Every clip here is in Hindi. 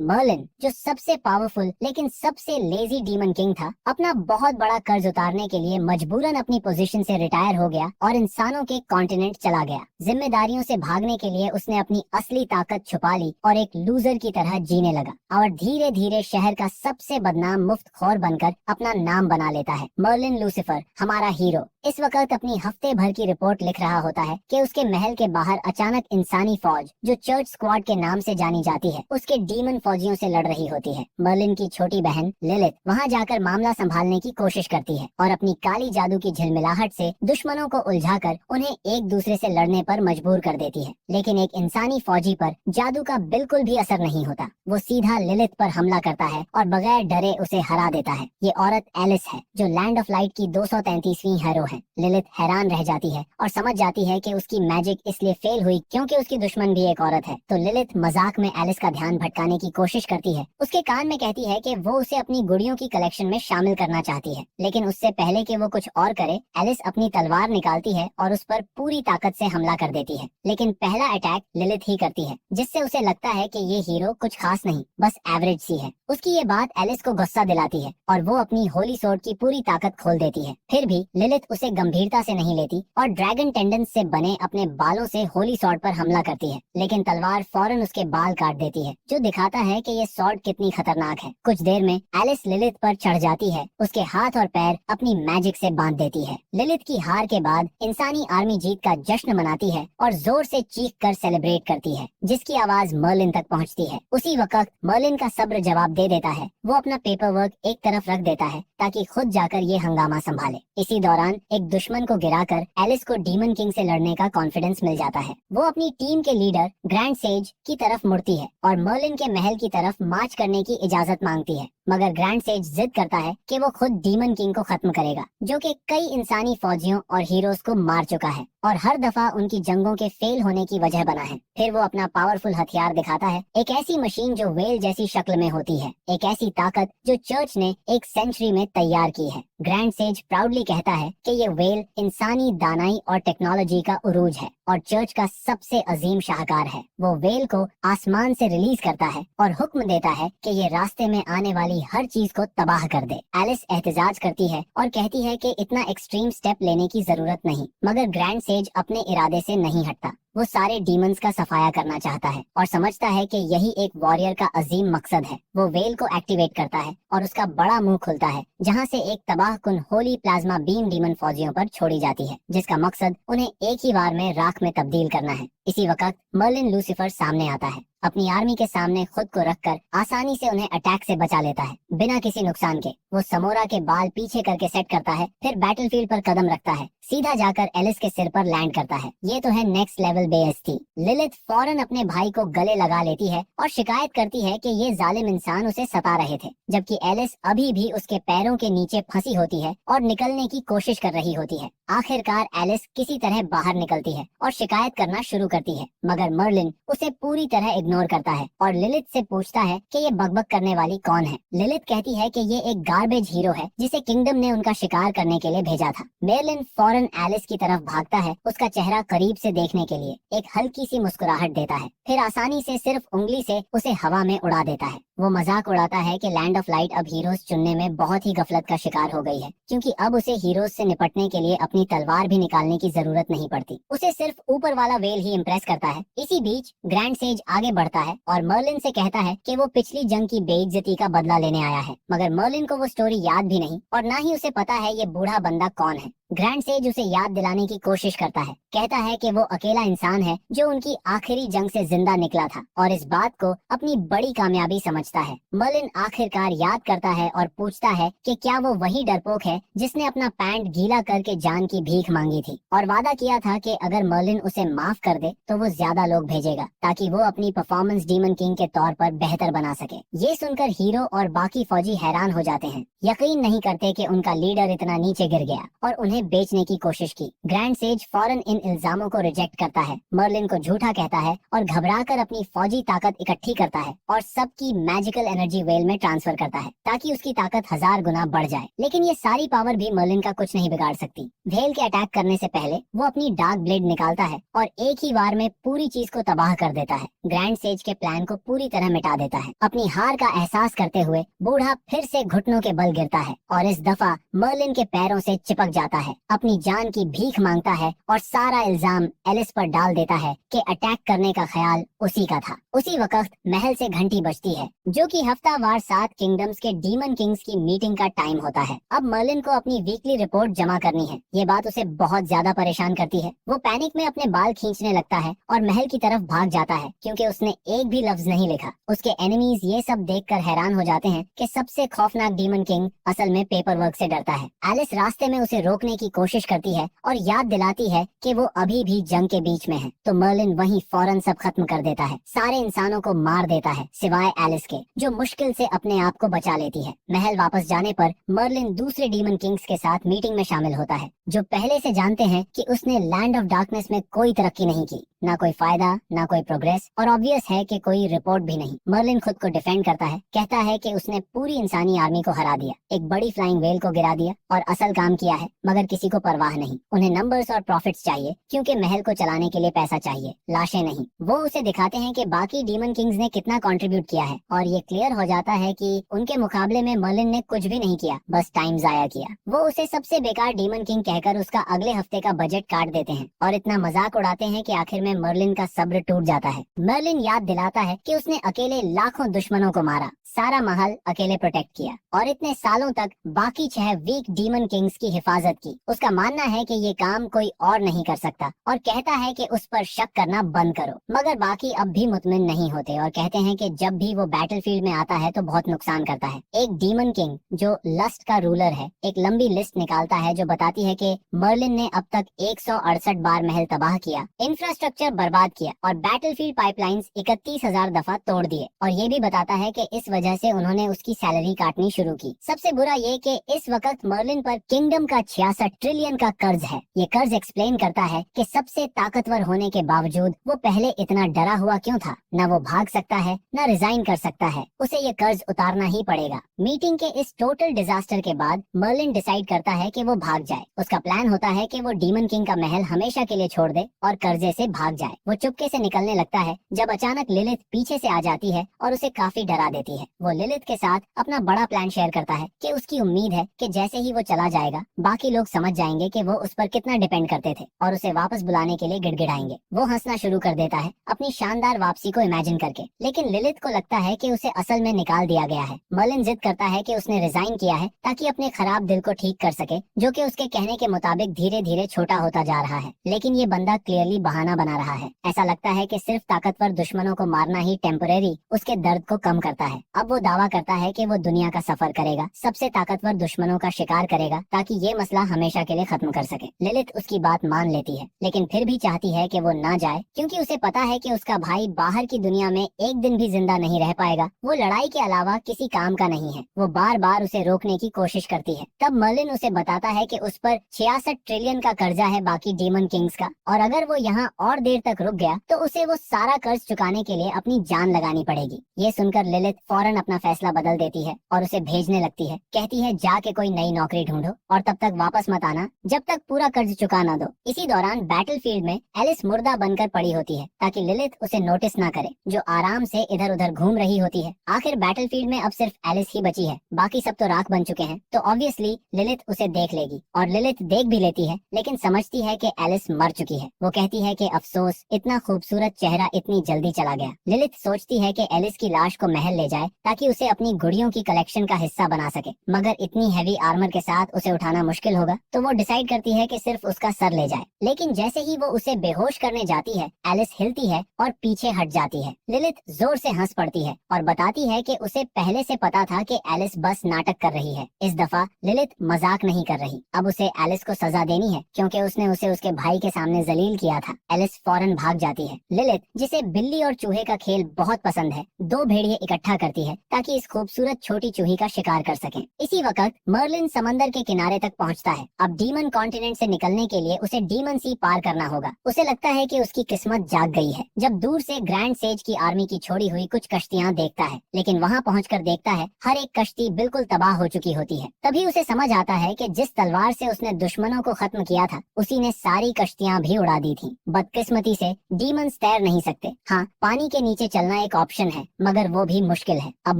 मर्लिन, जो सबसे पावरफुल लेकिन सबसे लेजी डीमन किंग था, अपना बहुत बड़ा कर्ज उतारने के लिए मजबूरन अपनी पोजीशन से रिटायर हो गया और इंसानों के कॉन्टिनेंट चला गया। जिम्मेदारियों से भागने के लिए उसने अपनी असली ताकत छुपा ली और एक लूजर की तरह जीने लगा और धीरे धीरे शहर का सबसे बदनाम मुफ्तखोर बनकर अपना नाम बना लेता है। मर्लिन लूसिफर, हमारा हीरो, इस वक्त अपनी हफ्ते भर की रिपोर्ट लिख रहा होता है कि उसके महल के बाहर अचानक इंसानी फौज, जो चर्च स्क्वाड के नाम से जानी जाती है, उसके डीमन फौजियों से लड़ रही होती है। मर्लिन की छोटी बहन लिलिथ वहां जाकर मामला संभालने की कोशिश करती है और अपनी काली जादू की झिलमिलाहट से दुश्मनों को उलझाकर उन्हें एक दूसरे से लड़ने पर मजबूर कर देती है। लेकिन एक इंसानी फौजी पर जादू का बिल्कुल भी असर नहीं होता। वो सीधा लिलिथ पर हमला करता है और बगैर डरे उसे हरा देता है। ये औरत एलिस है, जो लैंड ऑफ लाइट की 233वीं हीरो है। लिलिथ हैरान रह जाती है और समझ जाती है कि उसकी मैजिक इसलिए फेल हुई क्योंकि उसकी दुश्मन भी एक औरत है। तो लिलिथ मजाक में एलिस का ध्यान भटकाने की कोशिश करती है। उसके कान में कहती है कि वो उसे अपनी गुड़ियों की कलेक्शन में शामिल करना चाहती है। लेकिन उससे पहले कि वो कुछ और करे, एलिस अपनी तलवार निकालती है और उस पर पूरी ताकत से हमला कर देती है। लेकिन पहला अटैक लिलिथ ही करती है, जिससे उसे लगता है कि ये हीरो कुछ खास नहीं, बस एवरेज सी है। उसकी ये बात एलिस को गुस्सा दिलाती है और वो अपनी होली सोर्ड की पूरी ताकत खोल देती है। फिर भी लिलिथ उसे गंभीरता से नहीं लेती और ड्रैगन टेंडेंस से बने अपने बालों से होली सॉर्ड पर हमला करती है। लेकिन तलवार फौरन उसके बाल काट देती है, जो दिखाता है कि ये सॉर्ड कितनी खतरनाक है। कुछ देर में एलिस लिलिथ पर चढ़ जाती है, उसके हाथ और पैर अपनी मैजिक से बांध देती है। लिलिथ की हार के बाद इंसानी आर्मी जीत का जश्न मनाती है और जोर से चीख कर सेलिब्रेट करती है, जिसकी आवाज मर्लिन तक पहुंचती है। उसी वक्त मर्लिन का सब्र जवाब दे देता है। वो अपना पेपर वर्क एक तरफ रख देता है ताकि खुद जाकर ये हंगामा संभाले। इसी दौरान एक दुश्मन को गिराकर एलिस को डीमन किंग से लड़ने का कॉन्फिडेंस मिल जाता है। वो अपनी टीम के लीडर ग्रैंड सेज की तरफ मुड़ती है और मर्लिन के महल की तरफ मार्च करने की इजाजत मांगती है। मगर ग्रैंड सेज जिद करता है कि वो खुद डीमन किंग को खत्म करेगा, जो कि कई इंसानी फौजियों और हीरोज को मार चुका है और हर दफा उनकी जंगों के फेल होने की वजह बना है। फिर वो अपना पावरफुल हथियार दिखाता है, एक ऐसी मशीन जो वेल जैसी शक्ल में होती है, एक ऐसी ताकत जो चर्च ने एक सेंचुरी में तैयार की है। ग्रैंड सेज प्राउडली कहता है कि ये वेल इंसानी दानाई और टेक्नोलॉजी का उरूज है और चर्च का सबसे अजीम शाहकार है। वो वेल को आसमान से रिलीज करता है और हुक्म देता है कि ये रास्ते में आने वाली हर चीज को तबाह कर दे। एलिस एहतजाज करती है और कहती है कि इतना एक्सट्रीम स्टेप लेने की जरूरत नहीं, मगर ग्रैंड सेज अपने इरादे से नहीं हटता। वो सारे डीमंस का सफाया करना चाहता है और समझता है कि यही एक वॉरियर का अजीम मकसद है। वो वेल को एक्टिवेट करता है और उसका बड़ा मुंह खुलता है, जहां से एक तबाहकुन होली प्लाज्मा बीम डीमन फौजियों पर छोड़ी जाती है, जिसका मकसद उन्हें एक ही बार में राख में तब्दील करना है। इसी वक्त मर्लिन लूसिफर सामने आता है। अपनी आर्मी के सामने खुद को रखकर आसानी से उन्हें अटैक से बचा लेता है, बिना किसी नुकसान के। वो समोरा के बाल पीछे करके सेट करता है, फिर बैटलफील्ड पर कदम रखता है, सीधा जाकर एलिस के सिर पर लैंड करता है। ये तो है नेक्स्ट लेवल बेइज्जती। लिलिथ फौरन अपने भाई को गले लगा लेती है और शिकायत करती है कि ये जालिम इंसान उसे सता रहे थे, जबकि एलिस अभी भी उसके पैरों के नीचे फंसी होती है और निकलने की कोशिश कर रही होती है। आखिरकार एलिस किसी तरह बाहर निकलती है और शिकायत करना शुरू करती है, मगर मर्लिन उसे पूरी तरह इग्नोर करता है और लिलिथ से पूछता है कि ये बकबक करने वाली कौन है। लिलिथ कहती है कि ये एक गार्बेज हीरो है जिसे किंगडम ने उनका शिकार करने के लिए भेजा था। मर्लिन फौरन एलिस की तरफ भागता है, उसका चेहरा करीब से देखने के लिए, एक हल्की सी मुस्कुराहट देता है, फिर आसानी से सिर्फ उंगली से उसे हवा में उड़ा देता है। वो मजाक उड़ाता है कि लैंड ऑफ लाइट अब हीरोज चुनने में बहुत ही गफलत का शिकार हो गई है, क्योंकि अब उसे हीरोज से निपटने के लिए अपनी तलवार भी निकालने की जरूरत नहीं पड़ती। उसे सिर्फ ऊपर वाला वेल ही इम्प्रेस करता है। इसी बीच ग्रैंड सेज आगे बढ़ता है और मर्लिन से कहता है कि वो पिछली जंग की बेइज्जती का बदला लेने आया है, मगर मर्लिन को वो स्टोरी याद भी नहीं और ना ही उसे पता है ये बूढ़ा बंदा कौन है। ग्रैंड सेज उसे याद दिलाने की कोशिश करता है, कहता है कि वो अकेला इंसान है जो उनकी आखिरी जंग से जिंदा निकला था और इस बात को अपनी बड़ी कामयाबी समझता है। मर्लिन आखिरकार याद करता है और पूछता है कि क्या वो वही डरपोक है जिसने अपना पैंट गीला करके जान की भीख मांगी थी और वादा किया था कि अगर मर्लिन उसे माफ कर दे तो वो ज्यादा लोग भेजेगा ताकि वो अपनी परफॉर्मेंस डीमन किंग के तौर पर बेहतर बना सके। ये सुनकर हीरो और बाकी फौजी हैरान हो जाते हैं, यकीन नहीं करते कि उनका लीडर इतना नीचे गिर गया और उन्हें बेचने की कोशिश की। ग्रैंड सेज फौरन इन इल्जामों को रिजेक्ट करता है, मर्लिन को झूठा कहता है और घबराकर अपनी फौजी ताकत इकट्ठी करता है और सबकी मैजिकल एनर्जी वेल में ट्रांसफर करता है ताकि उसकी ताकत 1000 गुना बढ़ जाए। लेकिन ये सारी पावर भी मर्लिन का कुछ नहीं बिगाड़ सकती। वेल के अटैक करने से पहले वो अपनी डार्क ब्लेड निकालता है और एक ही वार में पूरी चीज को तबाह कर देता है। ग्रैंड सेज के प्लान को पूरी तरह मिटा देता है। अपनी हार का एहसास करते हुए बूढ़ा फिर से घुटनों के बल गिरता है और इस दफा मर्लिन के पैरों से चिपक जाता है, अपनी जान की भीख मांगता है और सारा इल्जाम एलिस पर डाल देता है कि अटैक करने का ख्याल उसी का था। उसी वक्त महल से घंटी बजती है, जो कि हफ्तावार 7 किंगडम्स के डीमन किंग्स की मीटिंग का टाइम होता है। अब मर्लिन को अपनी वीकली रिपोर्ट जमा करनी है। ये बात उसे बहुत ज्यादा परेशान करती है। वो पैनिक में अपने बाल खींचने लगता है और महल की तरफ भाग जाता है क्योंकि उसने एक भी लफ्ज नहीं लिखा। उसके एनिमीज ये सब देखकर हैरान हो जाते हैं कि सबसे खौफनाक डीमन किंग असल में पेपर वर्क से डरता है। एलिस रास्ते में उसे रोकने की कोशिश करती है और याद दिलाती है कि वो अभी भी जंग के बीच में है, तो मर्लिन वहीं फौरन सब खत्म कर देता है। सारे इंसानों को मार देता है सिवाय एलिस के, जो मुश्किल से अपने आप को बचा लेती है। महल वापस जाने पर मर्लिन दूसरे डीमन किंग्स के साथ मीटिंग में शामिल होता है, जो पहले से जानते हैं कि उसने लैंड ऑफ डार्कनेस में कोई तरक्की नहीं की, ना कोई फायदा, ना कोई प्रोग्रेस, और ऑब्वियस है कि कोई रिपोर्ट भी नहीं। मर्लिन खुद को डिफेंड करता है, कहता है कि उसने पूरी इंसानी आर्मी को हरा दिया, एक बड़ी फ्लाइंग वेल को गिरा दिया और असल काम किया है, मगर किसी को परवाह नहीं। उन्हें नंबर्स और प्रॉफिट्स चाहिए क्योंकि महल को चलाने के लिए पैसा चाहिए, लाशें नहीं। वो उसे दिखाते हैं कि बाकी डीमन किंग्स ने कितना कंट्रीब्यूट किया है और ये क्लियर हो जाता है कि उनके मुकाबले में मर्लिन ने कुछ भी नहीं किया, बस टाइम जाया किया। वो उसे सबसे बेकार डीमन किंग कहकर उसका अगले हफ्ते का बजट काट देते हैं और इतना मजाक उड़ाते हैं कि आखिर में मर्लिन का सब्र टूट जाता है। मर्लिन याद दिलाता है कि उसने अकेले लाखों दुश्मनों को मारा, सारा महल अकेले प्रोटेक्ट किया और इतने सालों तक बाकी 6 वीक डीमन किंग्स की हिफाजत की। उसका मानना है कि ये काम कोई और नहीं कर सकता और कहता है कि उस पर शक करना बंद करो, मगर बाकी अब भी मुतमिन नहीं होते और कहते हैं कि जब भी वो बैटलफील्ड में आता है तो बहुत नुकसान करता है। एक डीमन किंग जो लस्ट का रूलर है एक लंबी लिस्ट निकालता है जो बताती है कि मर्लिन ने अब तक 168 बार महल तबाह किया, इंफ्रास्ट्रक्चर बर्बाद किया और बैटलफील्ड पाइपलाइंस 31,000 दफा तोड़ दिए, और ये भी बताता है कि इस वजह से उन्होंने उसकी सैलरी काटनी शुरू की। सबसे बुरा ये कि इस वक्त मर्लिन पर किंगडम का 66 ट्रिलियन का कर्ज है। ये कर्ज एक्सप्लेन करता है कि सबसे ताकतवर होने के बावजूद वो पहले इतना डरा हुआ क्यों था। न वो भाग सकता है न रिजाइन कर सकता है, उसे ये कर्ज उतारना ही पड़ेगा। मीटिंग के इस टोटल डिजास्टर के बाद मर्लिन डिसाइड करता है कि वो भाग जाए। उसका प्लान होता है कि वो डीमन किंग का महल हमेशा के लिए छोड़ दे और कर्जे से भाग जाए। वो चुपके से निकलने लगता है जब अचानक लिलिथ पीछे से आ जाती है और उसे काफी डरा देती है। वो लिलिथ के साथ अपना बड़ा प्लान शेयर करता है कि उसकी उम्मीद है कि जैसे ही वो चला जाएगा बाकी लोग समझ जाएंगे कि वो उस पर कितना डिपेंड करते थे और उसे वापस बुलाने के लिए गिड़गिड़ाएंगे। वो हंसना शुरू कर देता है अपनी शानदार वापसी को इमेजिन करके, लेकिन लिलिथ को लगता है कि उसे असल में निकाल दिया गया है। मर्लिन जिद करता है कि उसने रिजाइन किया है ताकि अपने खराब दिल को ठीक कर सके, जो कि उसके कहने के मुताबिक धीरे धीरे छोटा होता जा रहा है। लेकिन ये बंदा क्लियरली बहाना बना रहा है। ऐसा लगता है कि सिर्फ ताकतवर दुश्मनों को मारना ही टेम्परेरी उसके दर्द को कम करता है। अब वो दावा करता है कि वो दुनिया का सफर करेगा, सबसे ताकतवर दुश्मनों का शिकार करेगा ताकि ये मसला हमेशा के लिए खत्म कर सके। लिलिथ उसकी बात मान लेती है, लेकिन फिर भी चाहती है कि वो ना जाए क्योंकि उसे पता है कि उसका भाई बाहर की दुनिया में एक दिन भी जिंदा नहीं रह पाएगा। वो लड़ाई के अलावा किसी काम का नहीं है। वो बार बार उसे रोकने की कोशिश करती है। तब मर्लिन उसे बताता है कि उस पर 66 ट्रिलियन का कर्जा है बाकी डीमन किंग्स का, और अगर वो यहाँ और देर तक रुक गया तो उसे वो सारा कर्ज चुकाने के लिए अपनी जान लगानी पड़ेगी। ये सुनकर लिलिथ फौरन अपना फैसला बदल देती है और उसे भेजने लगती है। कहती है जाके कोई नई नौकरी ढूंढो और तब तक वापस मत आना जब तक पूरा कर्ज चुका ना दो। इसी दौरान बैटलफील्ड में एलिस मुर्दा बनकर पड़ी होती है ताकि लिलिथ उसे नोटिस ना करे, जो आराम से इधर उधर घूम रही होती है। आखिर बैटलफील्ड में अब सिर्फ एलिस ही बची है, बाकी सब तो राख बन चुके हैं, तो ऑब्वियसली लिलिथ उसे देख लेगी और लिलिथ देख भी लेती है, लेकिन समझती है कि एलिस मर चुकी है। वो कहती है कि अफसोस, इतना खूबसूरत चेहरा इतनी जल्दी चला गया। लिलिथ सोचती है कि एलिस की लाश को महल ले जाए ताकि उसे अपनी गुड़ियों की कलेक्शन का हिस्सा बना सके, मगर इतनी हैवी आर्मर के साथ उसे उठाना मुश्किल होगा, तो वो डिसाइड करती है कि सिर्फ उसका सर ले जाए। लेकिन जैसे ही वो उसे बेहोश करने जाती है एलिस हिलती है और पीछे हट जाती है। लिलिथ जोर से हंस पड़ती है और बताती है कि उसे पहले से पता था कि एलिस बस नाटक कर रही है। इस दफा लिलिथ मजाक नहीं कर रही, अब उसे एलिस को सजा देनी है क्योंकि उसने उसे उसके भाई के सामने जलील किया था। एलिस फौरन भाग जाती है। लिलिथ, जिसे बिल्ली और चूहे का खेल बहुत पसंद है, 2 भेड़िए इकट्ठा करती है ताकि इस खूबसूरत छोटी चूही का शिकार कर सके। इसी वक्त मर्लिन समंदर के किनारे तक पहुंचता है। अब डीमन कॉन्टिनेंट से निकलने के लिए उसे डीमन सी पार करना होगा। उसे लगता है कि उसकी किस्मत जाग गई है जब दूर से ग्रैंड सेज की आर्मी की छोड़ी हुई कुछ कश्तियां देखता है, लेकिन वहाँ पहुंचकर देखता है हर एक कश्ती बिल्कुल तबाह हो चुकी होती है। तभी उसे समझ आता है कि जिस तलवार से उसने दुश्मनों को खत्म किया था उसी ने सारी कश्तियाँ भी उड़ा दी थी। बदकिस्मती से डीमंस तैर नहीं सकते। हाँ, पानी के नीचे चलना एक ऑप्शन है, मगर वो भी मुश्किल है। अब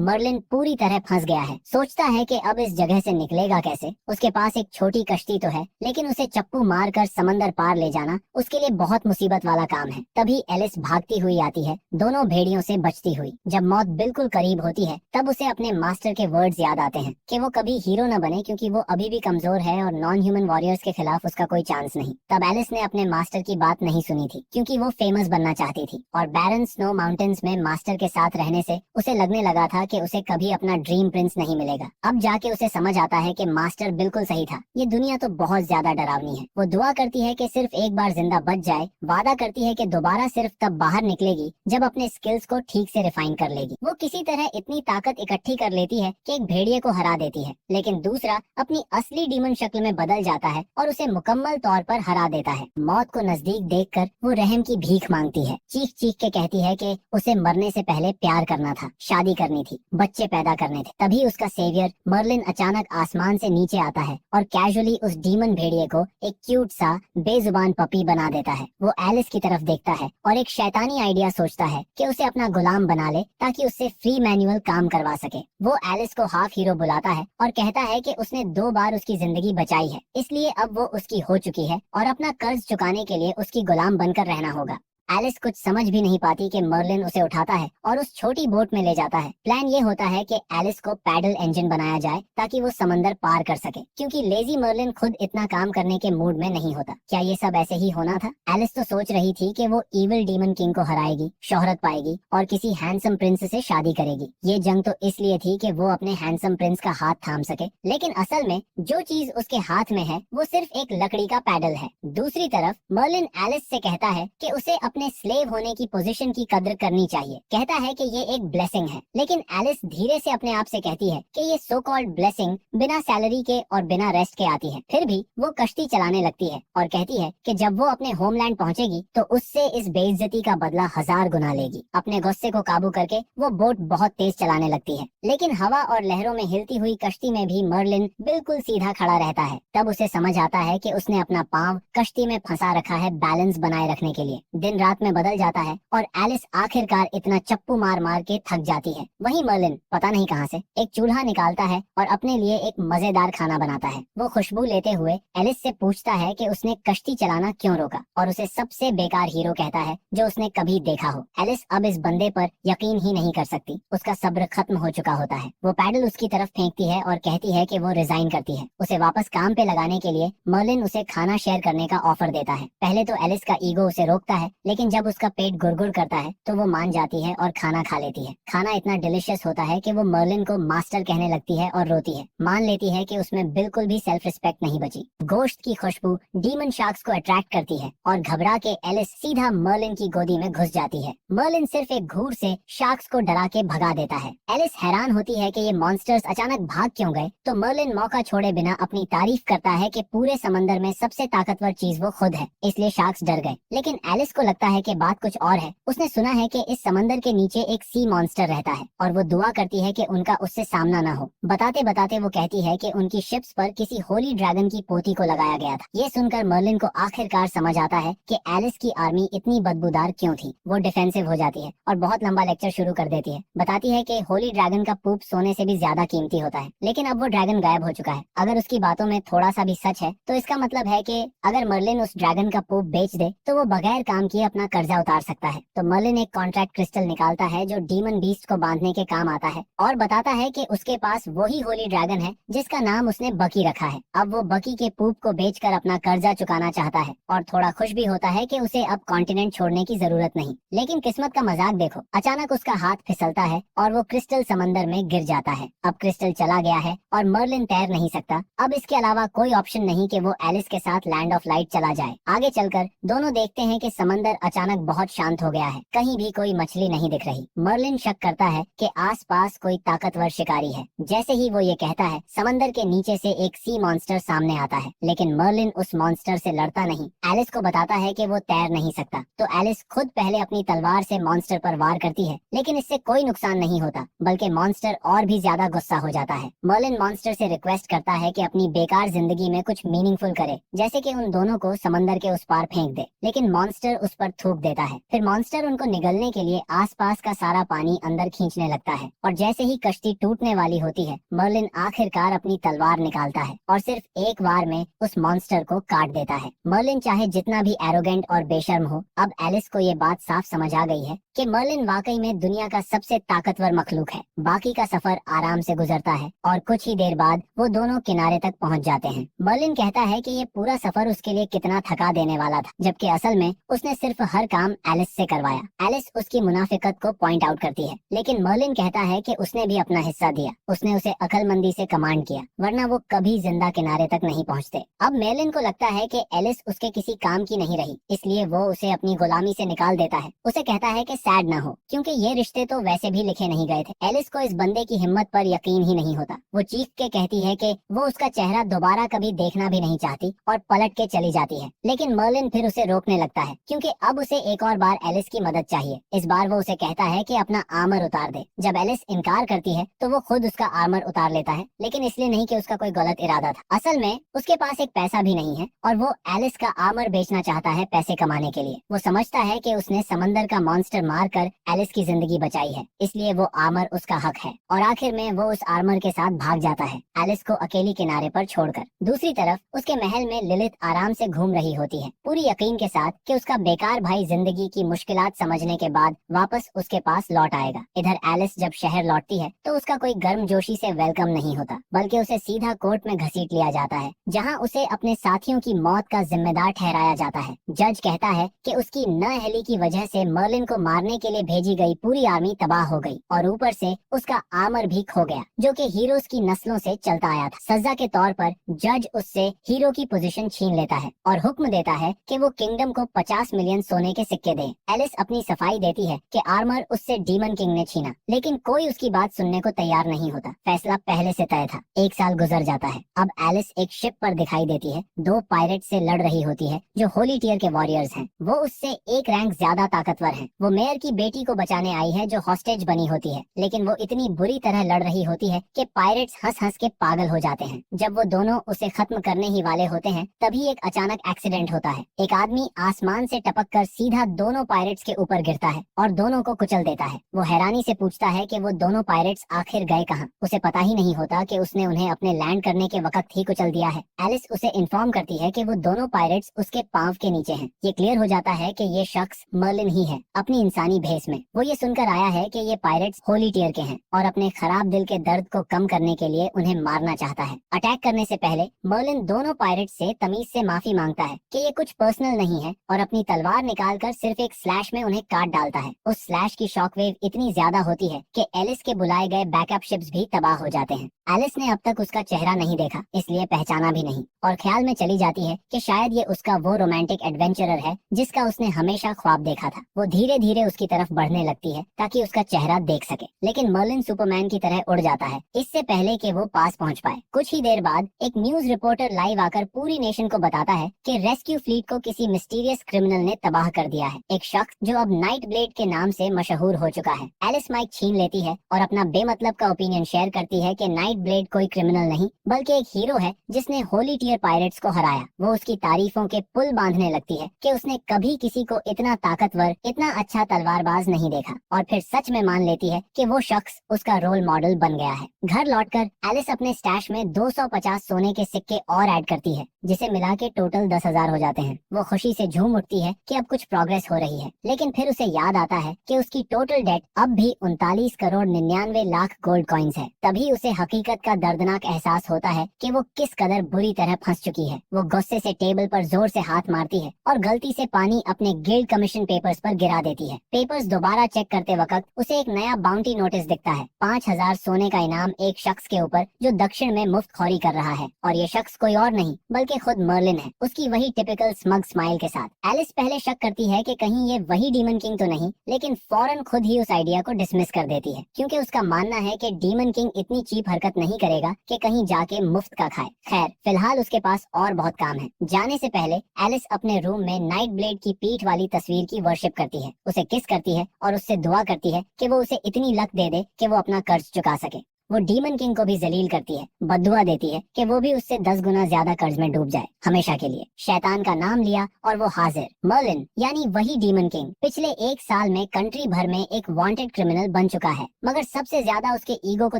मर्लिन पूरी तरह फंस गया है। सोचता है कि अब इस जगह से निकलेगा कैसे। उसके पास एक छोटी कश्ती तो है, लेकिन उसे चप्पू मारकर समंदर पार ले जाना उसके लिए बहुत मुसीबत वाला काम है। तभी एलिस भागती हुई आती है, दोनों भेड़ियों से बचती हुई। जब मौत बिल्कुल करीब होती है तब उसे अपने मास्टर के वर्ड्स याद आते हैं कि वो कभी हीरो न बने, क्योंकि वो अभी भी कमजोर है और नॉन ह्यूमन वॉरियर्स के खिलाफ उसका कोई चांस नहीं। तब एलिस ने अपने मास्टर की बात नहीं सुनी थी, क्योंकि वो फेमस बनना चाहती थी, और बैरन स्नो माउंटेन्स में मास्टर के साथ रहने से उसे लगने लगा था कि उसे कभी अपना ड्रीम प्रिंस नहीं मिलेगा। अब जाके उसे समझ आता है कि मास्टर बिल्कुल सही था। ये दुनिया तो बहुत ज्यादा डरावनी है। वो दुआ करती है कि सिर्फ एक बार जिंदा बच जाए, वादा करती है कि दोबारा सिर्फ तब बाहर निकलेगी जब अपने स्किल्स को ठीक से रिफाइन कर लेगी। वो किसी तरह इतनी ताकत इकट्ठी कर लेती है कि एक भेड़िए को हरा देती है, लेकिन दूसरा अपनी असली डीमन शक्ल में बदल जाता है और उसे मुकम्मल तौर पर हरा देता है। मौत को नजदीक देखकर वो रहम की भीख मांगती है, चीख चीख के कहती है कि उसे मरने से पहले प्यार करना था, शादी करनी थी, बच्चे पैदा करने थे। तभी उसका सेवियर मर्लिन अचानक आसमान से नीचे आता है और कैजुअली उस डीमन भेड़िए को एक क्यूट सा बेजुबान पपी बना देता है। वो एलिस की तरफ देखता है और एक शैतानी आइडिया सोचता है कि उसे अपना गुलाम बना ले ताकि उससे फ्री मैनुअल काम करवा सके। वो एलिस को हाफ हीरो बुलाता है और कहता है कि उसने 2 बार उसकी जिंदगी बचाई है, इसलिए अब वो उसकी हो चुकी है और अपना कर्ज चुकाने के लिए उसकी गुलाम बनकर रहना होगा। एलिस कुछ समझ भी नहीं पाती कि मर्लिन उसे उठाता है और उस छोटी बोट में ले जाता है। प्लान ये होता है कि एलिस को पैडल इंजन बनाया जाए ताकि वो समंदर पार कर सके, क्योंकि लेजी मर्लिन खुद इतना काम करने के मूड में नहीं होता। क्या ये सब ऐसे ही होना था? एलिस तो सोच रही थी कि वो इविल डीमन किंग को हराएगी, शोहरत पाएगी और किसी हैंडसम प्रिंस से शादी करेगी। ये जंग तो इसलिए थी कि वो अपने हैंडसम प्रिंस का हाथ थाम सके, लेकिन असल में जो चीज उसके हाथ में है वो सिर्फ एक लकड़ी का पैडल है। दूसरी तरफ मर्लिन एलिस से कहता है कि उसे अपने स्लेव होने की पोजीशन की कद्र करनी चाहिए। कहता है कि ये एक ब्लेसिंग है, लेकिन एलिस धीरे से अपने आप से कहती है कि ये सो कॉल्ड ब्लेसिंग बिना सैलरी के और बिना रेस्ट के आती है। फिर भी वो कश्ती चलाने लगती है और कहती है कि जब वो अपने होमलैंड पहुंचेगी तो उससे इस बेइज्जती का बदला 1000 गुना लेगी। अपने गुस्से को काबू करके वो बोट बहुत तेज चलाने लगती है, लेकिन हवा और लहरों में हिलती हुई कश्ती में भी मर्लिन बिल्कुल सीधा खड़ा रहता है। तब उसे समझ आता है कि उसने अपना पाँव कश्ती में फंसा रखा है बैलेंस बनाए रखने के लिए। दिन रात में बदल जाता है और एलिस आखिरकार इतना चप्पू मार मार के थक जाती है। वहीं मर्लिन पता नहीं कहां से एक चूल्हा निकालता है और अपने लिए एक मजेदार खाना बनाता है। वो खुशबू लेते हुए एलिस से पूछता है कि उसने कश्ती चलाना क्यों रोका, और उसे सबसे बेकार हीरो कहता है जो उसने कभी देखा हो। एलिस अब इस बंदे पर यकीन ही नहीं कर सकती। उसका सब्र खत्म हो चुका होता है। वो पैडल उसकी तरफ फेंकती है और कहती है कि वो रिजाइन करती है। उसे वापस काम पे लगाने के लिए मर्लिन उसे खाना शेयर करने का ऑफर देता है। पहले तो एलिस का ईगो उसे रोकता है, लेकिन जब उसका पेट गुड़गुड़ करता है तो वो मान जाती है और खाना खा लेती है। खाना इतना डिलिशियस होता है कि वो मर्लिन को मास्टर कहने लगती है और रोती है। मान लेती है कि उसमें बिल्कुल भी सेल्फ रिस्पेक्ट नहीं बची। गोश्त की खुशबू डीमन शार्क्स को अट्रैक्ट करती है और घबरा के एलिस सीधा मर्लिन की गोदी में घुस जाती है। मर्लिन सिर्फ एक घूर से शार्क्स को डरा के भगा देता है। एलिस हैरान होती है कि ये मॉन्स्टर्स अचानक भाग क्यों गए, तो मर्लिन मौका छोड़े बिना अपनी तारीफ करता है कि पूरे समंदर में सबसे ताकतवर चीज वो खुद है, इसलिए शार्क्स डर गए। लेकिन एलिस को लगता है कि बात कुछ और है। उसने सुना है कि इस समंदर के नीचे एक सी मॉन्स्टर रहता है और वो दुआ करती है कि उनका उससे सामना न हो। बताते बताते वो कहती है कि उनकी शिप्स पर किसी होली ड्रैगन की पोती को लगाया गया था। ये सुनकर मर्लिन को आखिरकार समझ आता है कि एलिस की आर्मी इतनी बदबूदार क्यों थी। वो डिफेंसिव हो जाती है और बहुत लंबा लेक्चर शुरू कर देती है। बताती है कि होली ड्रैगन का पूप सोने से भी ज्यादा कीमती होता है, लेकिन अब वो ड्रैगन गायब हो चुका है। अगर उसकी बातों में थोड़ा सा भी सच है तो इसका मतलब है कि अगर मर्लिन उस ड्रैगन का पूप बेच दे तो वो बगैर काम किए अपना कर्जा उतार सकता है। तो मर्लिन एक कॉन्ट्रैक्ट क्रिस्टल निकालता है जो डीमन बीस्ट को बांधने के काम आता है और बताता है कि उसके पास वही होली ड्रैगन है जिसका नाम उसने बकी रखा है। अब वो बकी के पूप को बेचकर अपना कर्जा चुकाना चाहता है और थोड़ा खुश भी होता है कि उसे अब कॉन्टिनेंट छोड़ने की जरूरत नहीं। लेकिन किस्मत का मजाक देखो, अचानक उसका हाथ फिसलता है और वो क्रिस्टल समंदर समंदर में गिर जाता है। अब क्रिस्टल चला गया है और मर्लिन तैर नहीं सकता। अब इसके अलावा कोई ऑप्शन नहीं कि वो एलिस के साथ लैंड ऑफ लाइट चला जाए। आगे चलकर दोनों देखते हैं कि समंदर अचानक बहुत शांत हो गया है, कहीं भी कोई मछली नहीं दिख रही। मर्लिन शक करता है कि आसपास कोई ताकतवर शिकारी है। जैसे ही वो ये कहता है, समंदर के नीचे से एक सी मॉन्स्टर सामने आता है, लेकिन मर्लिन उस मॉन्स्टर से लड़ता नहीं। एलिस को बताता है कि वो तैर नहीं सकता, तो एलिस खुद पहले अपनी तलवार से मॉन्स्टर पर वार करती है, लेकिन इससे कोई नुकसान नहीं होता, बल्कि मॉन्स्टर और भी ज्यादा गुस्सा हो जाता है। मर्लिन मॉन्स्टर से रिक्वेस्ट करता है कि अपनी बेकार जिंदगी में कुछ मीनिंगफुल करे, जैसे कि उन दोनों को समंदर के उस पार फेंक दे, लेकिन मॉन्स्टर उस पर थूक देता है। फिर मॉन्स्टर उनको निगलने के लिए आसपास का सारा पानी अंदर खींचने लगता है, और जैसे ही कश्ती टूटने वाली होती है, मर्लिन आखिरकार अपनी तलवार निकालता है और सिर्फ एक वार में उस मॉन्स्टर को काट देता है। मर्लिन चाहे जितना भी एरोगेंट और बेशर्म हो, अब एलिस को ये बात साफ समझ आ गई है कि मर्लिन वाकई में दुनिया का सबसे ताकतवर मखलूक है। बाकी का सफर आराम से गुजरता है और कुछ ही देर बाद वो दोनों किनारे तक पहुंच जाते हैं। मर्लिन कहता है कि ये पूरा सफर उसके लिए कितना थका देने वाला था, जबकि असल में उसने सिर्फ हर काम एलिस से करवाया। एलिस उसकी मुनाफिकत को पॉइंट आउट करती है, लेकिन मर्लिन कहता है कि उसने भी अपना हिस्सा दिया, उसने उसे अक्लमंदी से कमांड किया, वरना वो कभी जिंदा किनारे तक नहीं पहुंचते। अब मर्लिन को लगता है कि एलिस उसके किसी काम की नहीं रही, इसलिए वो उसे अपनी गुलामी से निकाल देता है। उसे कहता है कि सैड न हो, क्योंकि ये रिश्ते तो वैसे भी लिखे नहीं गए थे। एलिस को इस बंदे की हिम्मत पर यकीन ही नहीं होता। वो चीख के कहती है कि वो उसका चेहरा दोबारा कभी देखना भी नहीं चाहती और पलट के चली जाती है, लेकिन मर्लिन फिर उसे रोकने लगता है, क्योंकि अब उसे एक और बार एलिस की मदद चाहिए। इस बार वो उसे कहता है कि अपना आर्मर उतार दे। जब एलिस इनकार करती है तो वो खुद उसका आर्मर उतार लेता है, लेकिन इसलिए नहीं कि उसका कोई गलत इरादा था। असल में उसके पास एक पैसा भी नहीं है और वो एलिस का आर्मर बेचना चाहता है पैसे कमाने के लिए। वो समझता है कि उसने समंदर का मॉन्स्टर मारकर एलिस की जिंदगी बचाई है, इसलिए वो आर्मर उसका हक है, और आखिर में वो उस आर्मर के साथ भाग जाता है, एलिस को अकेली किनारे पर छोड़कर। दूसरी तरफ उसके महल में लिलिथ आराम से घूम रही होती है, पूरी यकीन के साथ कि उसका बेकार भाई जिंदगी की मुश्किलात समझने के बाद वापस उसके पास लौट आएगा। इधर एलिस जब शहर लौटती है तो उसका कोई गर्मजोशी से वेलकम नहीं होता, बल्कि उसे सीधा कोर्ट में घसीट लिया जाता है, जहां उसे अपने साथियों की मौत का जिम्मेदार ठहराया जाता है। जज कहता है कि उसकी नाअहली की वजह से मर्लिन को मारने के लिए भेजी गई पूरी आर्मी तबाह हो गई, और ऊपर से उसका आर्मर भी खो गया, जो कि हीरोज की नस्लों से चलता आया था। सजा के तौर पर जज उससे हीरो की पोजीशन छीन लेता है और हुक्म देता है कि वो किंगडम को 50 मिलियन सोने के सिक्के दे। एलिस अपनी सफाई देती है कि आर्मर उससे डीमन किंग ने छीना, लेकिन कोई उसकी बात सुनने को तैयार नहीं होता। फैसला पहले से तय था। 1 साल गुजर जाता है। अब एलिस एक शिप पर दिखाई देती है, 2 पायरेट से लड़ रही होती है जो होली टियर के वॉरियर्स हैं। वो उससे एक रैंक ज्यादा ताकतवर हैं। वो मेयर की बेटी को बचाने आई है जो हॉस्टेज बनी होती है, लेकिन वो इतनी बुरी तरह लड़ रही होती है कि पायरेट्स हंस हंस के पागल हो जाते हैं। जब वो दोनों उसे खत्म करने ही वाले होते हैं, तभी एक अचानक एक्सीडेंट होता है। एक आदमी आसमान से टपककर सीधा दोनों पायरेट्स के ऊपर गिरता है और दोनों को कुचल देता है। वो हैरानी से पूछता है कि वो दोनों पायरेट्स आखिर गए कहाँ। उसे पता ही नहीं होता कि उसने उन्हें अपने लैंड करने के वक्त ही कुचल दिया है। एलिस उसे इन्फॉर्म करती है कि वो दोनों पायरेट्स उसके पांव के नीचे हैं। ये क्लियर हो जाता है कि ये शख्स मर्लिन ही है, अपनी इंसानी भेस में। वो ये सुनकर आया है कि ये पायरेट्स होली टियर के हैं और अपने खराब दिल के दर्द को कम करने के लिए उन्हें मारना चाहता है। अटैक करने से पहले मर्लिन दोनों पायरेट्स से तमीज से माफी मांगता है कि ये कुछ पर्सनल नहीं है, और अपनी तलवार निकालकर सिर्फ एक स्लैश में उन्हें काट डालता है। उस स्लैश की शॉकवेव इतनी ज्यादा होती है कि एलिस के बुलाए गए बैकअप शिप्स भी तबाह हो जाते हैं। एलिस ने अब तक उसका चेहरा नहीं देखा, इसलिए पहचाना भी नहीं, और ख्याल में चली जाती है कि शायद ये उसका वो रोमांटिक एडवेंचरर है जिसका उसने हमेशा ख्वाब देखा था। वो धीरे धीरे उसकी तरफ बढ़ने लगती है ताकि उसका चेहरा देख सके, लेकिन मर्लिन सुपरमैन की तरह उड़ जाता है इससे पहले कि वो पास पहुंच पाए। कुछ ही देर बाद एक न्यूज रिपोर्टर लाइव आकर पूरी नेशन को बताता है कि रेस्क्यू फ्लीट को किसी मिस्टीरियस क्रिमिनल ने तबाह कर दिया है, एक शख्स जो अब नाइट ब्लेड के नाम से मशहूर हो चुका है। एलिस माइक छीन लेती है और अपना बेमतलब का ओपिनियन शेयर करती है कि नाइट ब्लेड कोई क्रिमिनल नहीं बल्कि एक हीरो है जिसने होली टियर पायरेट्स को हराया। वो उसकी तारीफों के पुल बांधने लगती है कि उसने कभी किसी को इतना ताकतवर, इतना अच्छा तलवारबाज नहीं देखा, और फिर सच में मान लेती है कि वो शख्स उसका रोल मॉडल बन गया है। घर लौटकर एलिस अपने स्टैश में 250 सोने के सिक्के और ऐड करती है, जिसे मिला के टोटल 10,000 हो जाते हैं। वो खुशी से झूम उठती है कि अब कुछ प्रोग्रेस हो रही है, लेकिन फिर उसे याद आता है कि उसकी टोटल डेट अब भी 39 करोड़ 99 लाख गोल्ड कॉइन्स है। तभी उसे हकीकत का दर्दनाक एहसास होता है कि वो किस कदर बुरी तरह फंस चुकी है। वो गुस्से से टेबल पर जोर से हाथ मारती है और गलती से पानी अपने गिल्ड कमीशन पेपर्स पर गिरा देती है। पेपर्स दोबारा चेक करते वक्त उसे एक नया बाउंटी नोटिस दिखता देखता है 5,000 सोने का इनाम एक शख्स के ऊपर जो दक्षिण में मुफ्त खौरी कर रहा है, और ये शख्स कोई और नहीं बल्कि खुद मर्लिन है, उसकी वही टिपिकल स्मग स्माइल के साथ। एलिस पहले शक करती है कि कहीं ये वही डीमन किंग तो नहीं, लेकिन फौरन खुद ही उस आइडिया को डिसमिस कर देती है, क्योंकि उसका मानना है कि डीमन किंग इतनी चीप हरकत नहीं करेगा कि कहीं जाके मुफ्त का खाए। खैर, फिलहाल उसके पास और बहुत काम है। जाने से पहले एलिस अपने रूम में नाइट ब्लेड की पीठ वाली तस्वीर की वर्शिप करती है, उसे किस करती है और उससे दुआ करती है कि वो उसे इतनी लक दे दे कि वो अपना कर्ज चुका सके। वो डीमन किंग को भी जलील करती है, बद्दुआ देती है कि वो भी उससे 10 गुना ज्यादा कर्ज में डूब जाए हमेशा के लिए। शैतान का नाम लिया और वो हाजिर। मर्लिन यानी वही डीमन किंग पिछले 1 साल में कंट्री भर में एक वांटेड क्रिमिनल बन चुका है, मगर सबसे ज्यादा उसके ईगो को